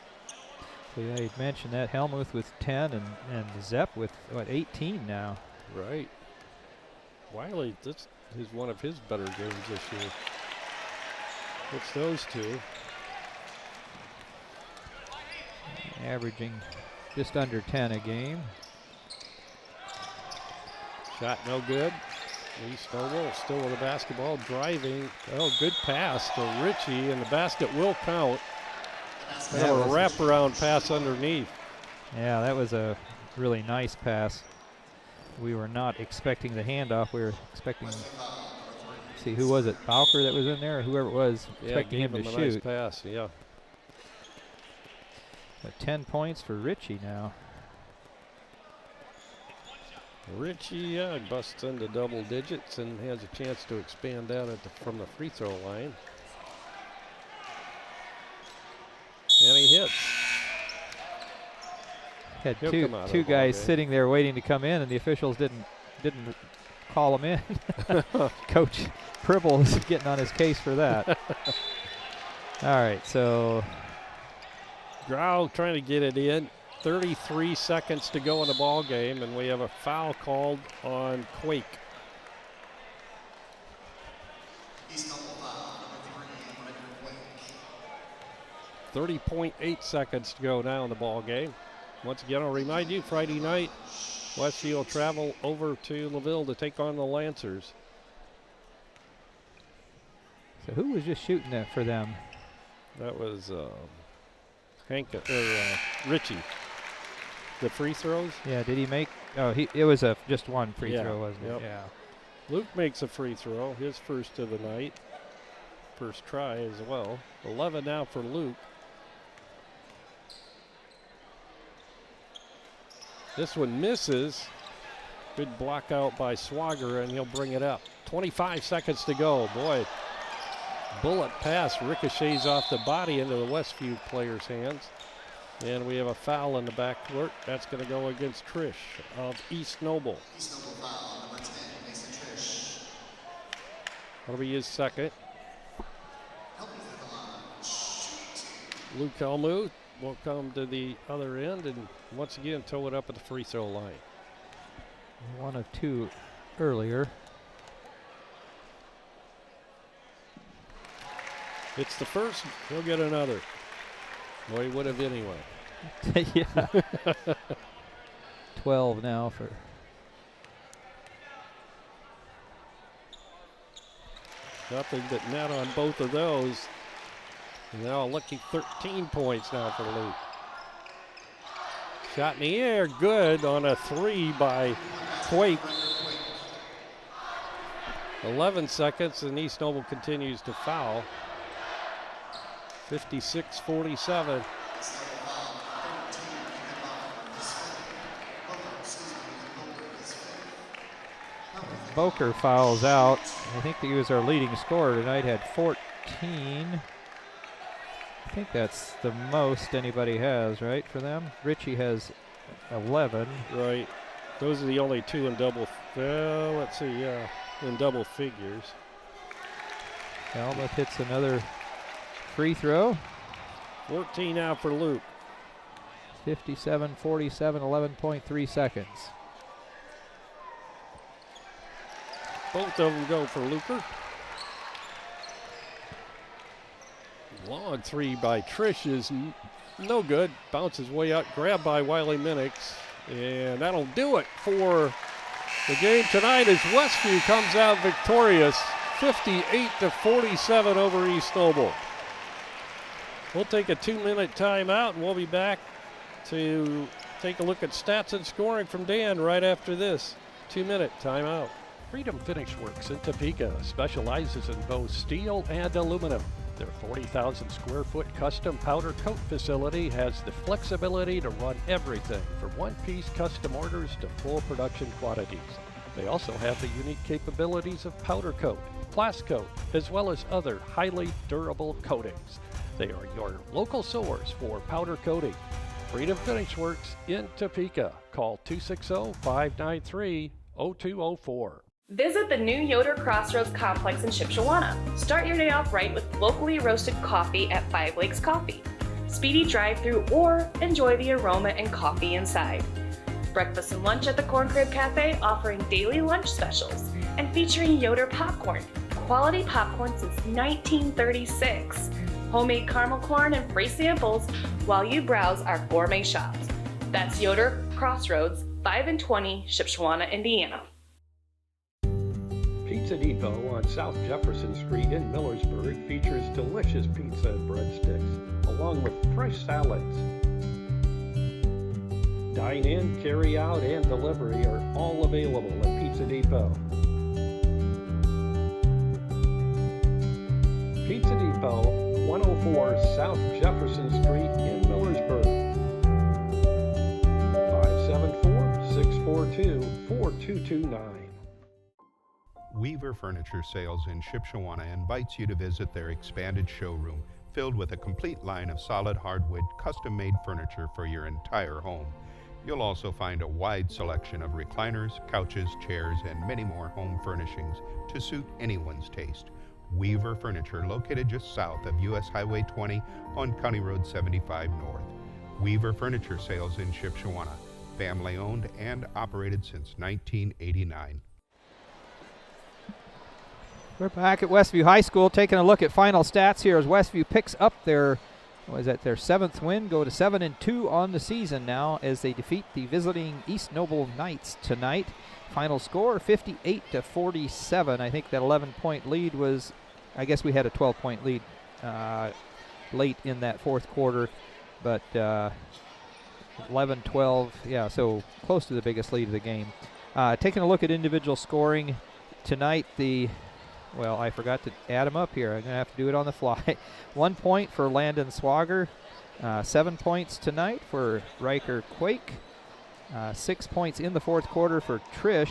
So yeah, you mentioned that. Helmuth with 10 and Zepp with, 18 now. Right. Wiley, this is one of his better games this year. It's those two. Averaging just under 10 a game. Shot no good. East Noble still with the basketball, driving. Oh, good pass to Ritchie, and the basket will count. And a wraparound pass underneath. Yeah, that was a really nice pass. We were not expecting the handoff. We were expecting, see, who was it? Bowker that was in there, or whoever it was, expecting him to shoot. Nice pass, yeah. But 10 points for Ritchie now. Ritchie busts into double digits and has a chance to expand that from the free throw line. And he hits. Had two guys sitting there waiting to come in, and the officials didn't call them in. Coach Pribble is getting on his case for that. All right, so Grau trying to get it in. 33 seconds to go in the ball game, and we have a foul called on Quake. 30.8 seconds to go now in the ball game. Once again, I'll remind you, Friday night, Westview will travel over to LaVille to take on the Lancers. So who was just shooting that for them? That was Ritchie. The free throws? Yeah, did he make? Oh, it was just one free throw, wasn't it? Yeah. Luke makes a free throw, his first of the night. First try as well. 11 now for Luke. This one misses. Good block out by Swagger, and he'll bring it up. 25 seconds to go. Boy, bullet pass ricochets off the body into the Westview player's hands. And we have a foul in the backcourt. That's going to go against Trish of East Noble. That'll be his second. Luke Helmuth will come to the other end and once again tow it up at the free throw line. One of two earlier. It's the first, he'll get another. Well, he would have anyway. Yeah. 12 now for. Nothing but net on both of those. Now a lucky 13 points now for Luke. Shot in the air, good on a 3 by Quake. 11 seconds, and East Noble continues to foul. 56-47. Boker fouls out. I think he was our leading scorer tonight, had 14. I think that's the most anybody has, right, for them? Richie has 11. Right. Those are the only two in double, let's see, yeah, in double figures. Helmuth hits another free throw. 14 now for Luke. 57-47, 11.3 seconds. Both of them go for Luker. Long 3 by Trish is no good. Bounces way out, grabbed by Wiley Minix. And that'll do it for the game tonight as Westview comes out victorious, 58-47 over East Noble. We'll take a 2-minute timeout, and we'll be back to take a look at stats and scoring from Dan right after this 2-minute timeout. Freedom Finish Works in Topeka specializes in both steel and aluminum. Their 40,000 square foot custom powder coat facility has the flexibility to run everything from one-piece custom orders to full production quantities. They also have the unique capabilities of powder coat, blast coat, as well as other highly durable coatings. They are your local source for powder coating. Freedom Finish Works in Topeka. Call 260-593-0204. Visit the new Yoder Crossroads Complex in Shipshewana. Start your day off right with locally roasted coffee at 5 Lakes Coffee. Speedy drive-through or enjoy the aroma and coffee inside. Breakfast and lunch at the Corn Crib Cafe offering daily lunch specials and featuring Yoder popcorn. Quality popcorn since 1936. Homemade caramel corn and free samples while you browse our gourmet shops. That's Yoder Crossroads, 5 and 20, Shipshewana, Indiana. Pizza Depot on South Jefferson Street in Millersburg features delicious pizza and breadsticks, along with fresh salads. Dine in, carry out, and delivery are all available at Pizza Depot. Pizza Depot, 104 South Jefferson Street in Millersburg. 574-642-4229. Weaver Furniture Sales in Shipshewana invites you to visit their expanded showroom filled with a complete line of solid hardwood, custom-made furniture for your entire home. You'll also find a wide selection of recliners, couches, chairs, and many more home furnishings to suit anyone's taste. Weaver Furniture, located just south of US Highway 20 on County Road 75 North. Weaver Furniture Sales in Shipshewana, family-owned and operated since 1989. We're back at Westview High School taking a look at final stats here as Westview picks up their 7th win, go to 7-2 on the season now as they defeat the visiting East Noble Knights tonight. Final score 58-47. I think that 11-point lead was, I guess we had a 12-point lead late in that fourth quarter, but 11-12, yeah, so close to the biggest lead of the game. Taking a look at individual scoring tonight, well, I forgot to add them up here. I'm going to have to do it on the fly. 1 point for Landon Swager. 7 points tonight for Riker Quake. 6 points in the fourth quarter for Trish.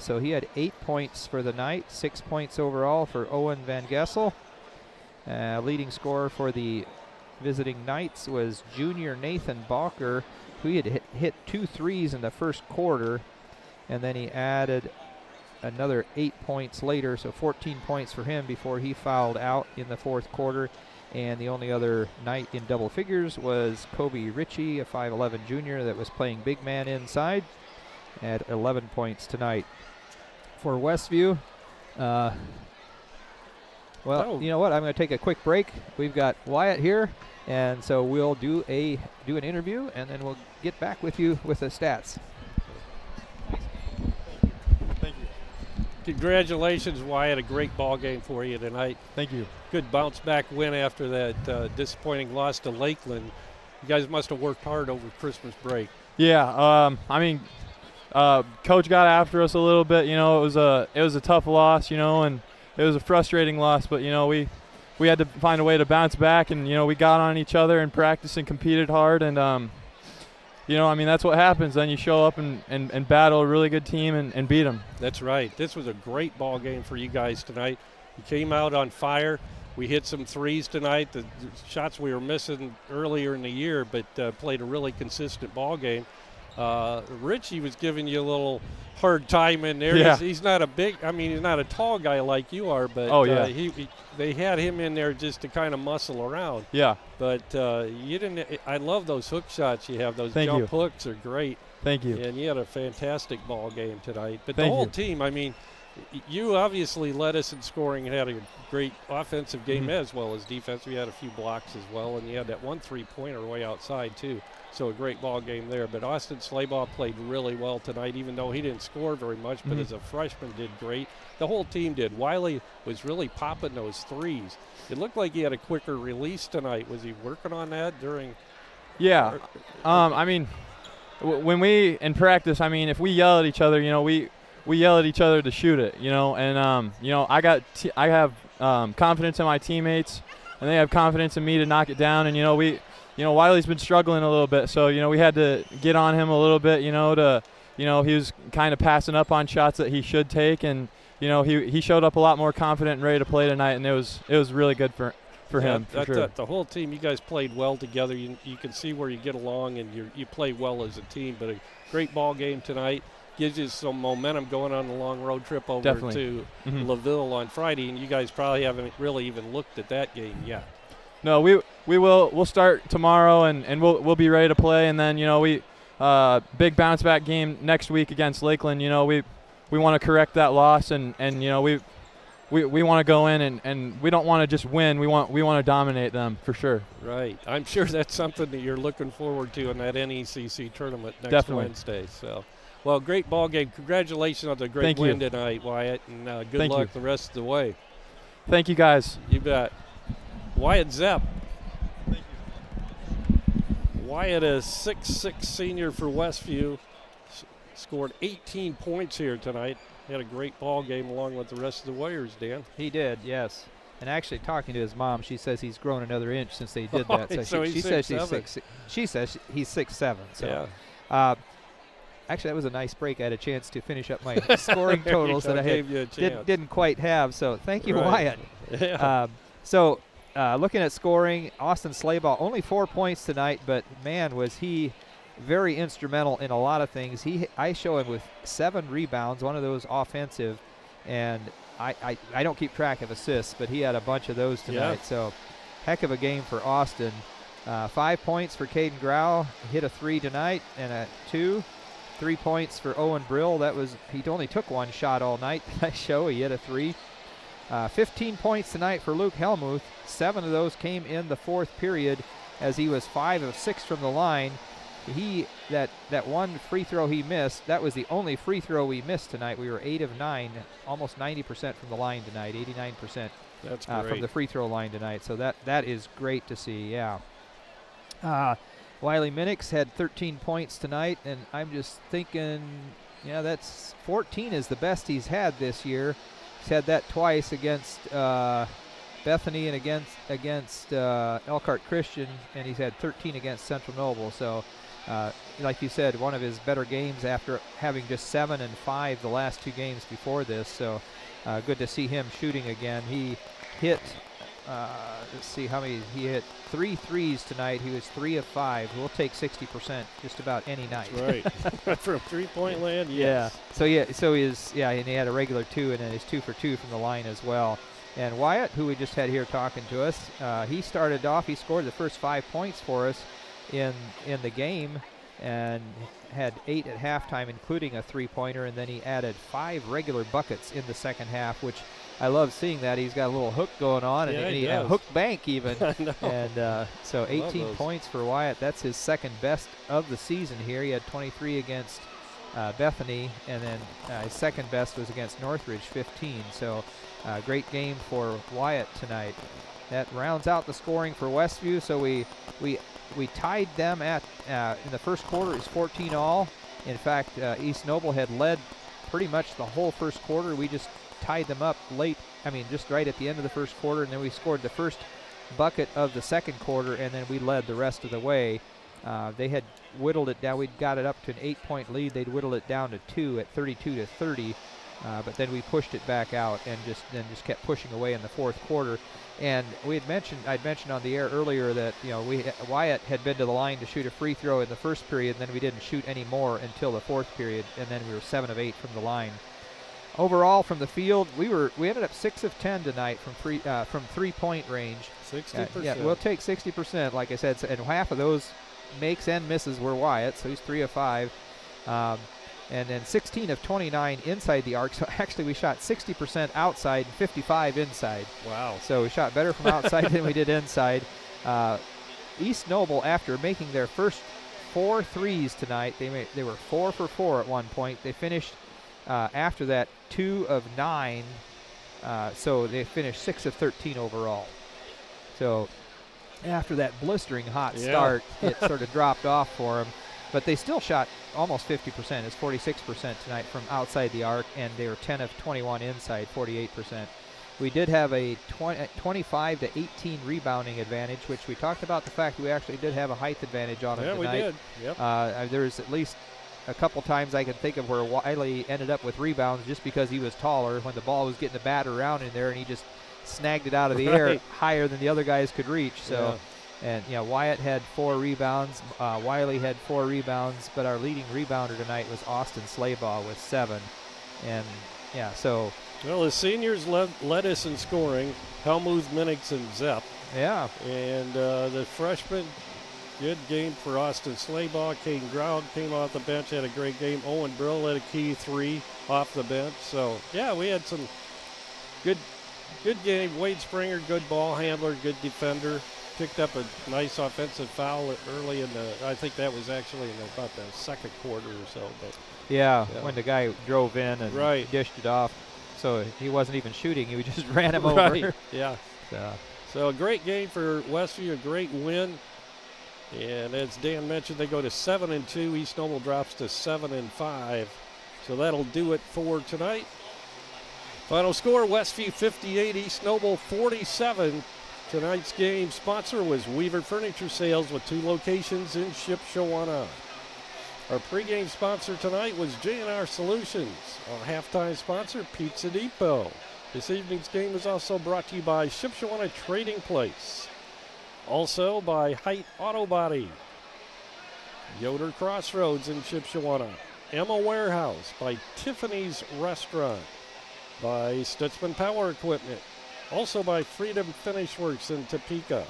So he had 8 points for the night. 6 points overall for Owen Van Gessel. Leading scorer for the visiting Knights was junior Nathan Balker, who he had hit 2 threes in the first quarter. And then he added another 8 points later, so 14 points for him before he fouled out in the fourth quarter. And the only other Knight in double figures was Kobe Ritchie, a 5'11 junior that was playing big man inside, at 11 points tonight. For Westview, you know what? I'm going to take a quick break. We've got Wyatt here, and so we'll do an interview, and then we'll get back with you with the stats. Congratulations, Wyatt. A great ball game for you tonight. Thank you. Good bounce back win after that disappointing loss to Lakeland. You guys must have worked hard over Christmas break. Yeah, I mean, Coach got after us a little bit. You know, it was a tough loss, you know, and it was a frustrating loss. But, you know, we had to find a way to bounce back, and, you know, we got on each other in practice and competed hard. And, you know, I mean, that's what happens. Then you show up and battle a really good team and beat them. That's right. This was a great ball game for you guys tonight. You came out on fire. We hit some threes tonight, the shots we were missing earlier in the year, but played a really consistent ball game. Richie was giving you a little hard time in there. Yeah. He's not he's not a tall guy like you are, but they had him in there just to kind of muscle around. Yeah. But you didn't. I love those hook shots you have. Those jump hooks are great. Thank you. And you had a fantastic ball game tonight. But the whole team, I mean, you obviously led us in scoring and had a great offensive game as well as defense. We had a few blocks as well, and you had that 1 3-pointer way outside too. So a great ball game there. But Austin Slaybaugh played really well tonight, even though he didn't score very much, but as a freshman did great. The whole team did. Wiley was really popping those threes. It looked like he had a quicker release tonight. Was he working on that during? Yeah. I mean, when we in practice, I mean, if we yell at each other, you know, we yell at each other to shoot it, you know, and you know, I have confidence in my teammates, and they have confidence in me to knock it down. And you know, Wiley's been struggling a little bit, so you know, we had to get on him a little bit, you know, he was kind of passing up on shots that he should take, and you know, he showed up a lot more confident and ready to play tonight, and it was really good for him. For sure. The whole team, you guys played well together. You can see where you get along, and you play well as a team. But a great ball game tonight. Gives you some momentum going on the long road trip over to LaVille on Friday, and you guys probably haven't really even looked at that game yet. No, we'll start tomorrow, and we'll be ready to play, and then you know, we big bounce back game next week against Lakeland. You know, we want to correct that loss, and you know, we want to go in and we don't want to just win. We want to dominate them for sure. Right. I'm sure that's something that you're looking forward to in that NECC tournament next Wednesday. So. Well, great ball game. Congratulations on the great win tonight, Wyatt, and good luck the rest of the way. Thank you, guys. You bet. Wyatt Zepp. Thank you. Wyatt, a 6'6" senior for Westview, scored 18 points here tonight. He had a great ball game along with the rest of the Warriors, Dan. He did, yes. And actually, talking to his mom, she says he's grown another inch since they did that. So she says he's 6'6". She says he's 6'7". So. Yeah. Actually, that was a nice break. I had a chance to finish up my scoring totals that I didn't quite have. So thank you, Wyatt. Yeah. Looking at scoring, Austin Slaybaugh, only 4 points tonight, but man, was he very instrumental in a lot of things. I show him with 7 rebounds, one of those offensive, and I don't keep track of assists, but he had a bunch of those tonight. Yeah. So heck of a game for Austin. 5 points for Caden Grau. Hit a 3 tonight and a 2. 3 points for Owen Brill. He only took 1 shot all night. I show he hit a 3. 15 points tonight for Luke Helmuth. 7 of those came in the 4th period, as he was 5 of 6 from the line. That one free throw he missed, that was the only free throw we missed tonight. We were 8 of 9, almost 90% from the line tonight, 89% from the free throw line tonight. So that is great to see. Yeah. Wiley Minix had 13 points tonight, and I'm just thinking, that's 14 is the best he's had this year. He's had that twice against Bethany and against Elkhart Christian, and he's had 13 against Central Noble. So, like you said, one of his better games after having just 7 and 5 the last 2 games before this. So, good to see him shooting again. He hit. Let's see how many he hit. 3 threes tonight. He was 3 of 5. We'll take 60% just about any night. That's right. From 3-point land. Yes. Yeah. So and he had a regular 2, and then he's 2 for 2 from the line as well. And Wyatt, who we just had here talking to us, he started off. He scored the first 5 points for us in the game, and had 8 at halftime, including a 3-pointer, and then he added 5 regular buckets in the second half, which I love seeing that. He's got a little hook going on, and he had a hook bank even. And so 18 points for Wyatt. That's his second best of the season here. He had 23 against Bethany, and then his second best was against Northridge, 15. So great game for Wyatt tonight. That rounds out the scoring for Westview. So we we tied them at in the first quarter. It was 14-all. In fact, East Noble had led pretty much the whole first quarter. We just tied them up late. I mean, just right at the end of the first quarter, and then we scored the first bucket of the second quarter, and then we led the rest of the way. They had whittled it down. We'd got it up to an 8-point lead. They'd whittled it down to 2 at 32-30. But then we pushed it back out and just kept pushing away in the fourth quarter. And I'd mentioned on the air earlier that Wyatt had been to the line to shoot a free throw in the first period, and then we didn't shoot any more until the fourth period, and then we were 7 of 8 from the line. Overall, from the field, we ended up 6 of 10 tonight from 3-point range. 60%. Yeah, we'll take 60%, like I said, and half of those makes and misses were Wyatt, so he's 3 of 5. And then 16 of 29 inside the arc. So actually we shot 60% outside and 55 inside. Wow. So we shot better from outside than we did inside. East Noble, after making their first 4 threes tonight, they were 4 for 4 at one point. They finished after that 2 of 9. So they finished 6 of 13 overall. So after that blistering hot start, it sort of dropped off for them. But they still shot almost 50%. It's 46% tonight from outside the arc, and they were 10 of 21 inside, 48%. We did have a 25-18 rebounding advantage, which we talked about the fact we actually did have a height advantage on them tonight. Yeah, we did. Yep. There's at least a couple times I can think of where Wiley ended up with rebounds just because he was taller when the ball was getting a bat around in there, and he just snagged it out of the air higher than the other guys could reach. So. Yeah. And Wyatt had 4 rebounds, Wiley had 4 rebounds, but our leading rebounder tonight was Austin Slaybaugh with 7. And so. Well, the seniors led us in scoring, Helmuth, Minix, and Zepp. Yeah. And the freshmen, good game for Austin Slaybaugh. Caden Ground came off the bench, had a great game. Owen Brill had a key 3 off the bench. So, yeah, we had some good game. Wade Springer, good ball handler, good defender. Picked up a nice offensive foul early in I think that was actually in about the second quarter or so. But yeah, when the guy drove in and dished it off. So he wasn't even shooting, he just ran him over. Yeah. So a great game for Westview, a great win. And as Dan mentioned, they go to 7-2. East Noble drops to 7-5. So that'll do it for tonight. Final score, Westview 58, East Noble 47. Tonight's game sponsor was Weaver Furniture Sales with 2 locations in Shipshewana. Our pregame sponsor tonight was J&R Solutions. Our halftime sponsor, Pizza Depot. This evening's game is also brought to you by Shipshewana Trading Place. Also by Height Auto Body. Yoder Crossroads in Shipshewana. Emma Warehouse by Tiffany's Restaurant. By Stutzman Power Equipment. Also by Freedom Finish Works in Topeka.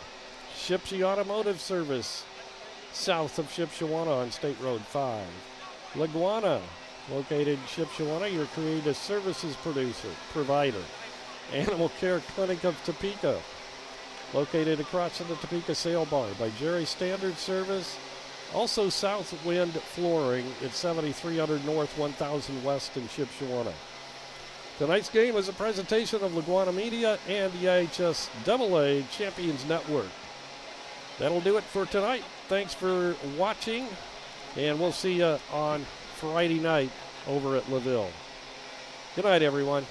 Shipsy Automotive Service, south of Shipshewana on State Road 5. LaGwana, located in Shipshewana, your creative services provider. Animal Care Clinic of Topeka, located across from the Topeka Sail Bar by Jerry Standard Service. Also Southwind Flooring at 7300 North, 1000 West in Shipshewana. Tonight's game was a presentation of LaGwana Media and the IHS AA Champions Network. That'll do it for tonight. Thanks for watching, and we'll see you on Friday night over at LaVille. Good night, everyone.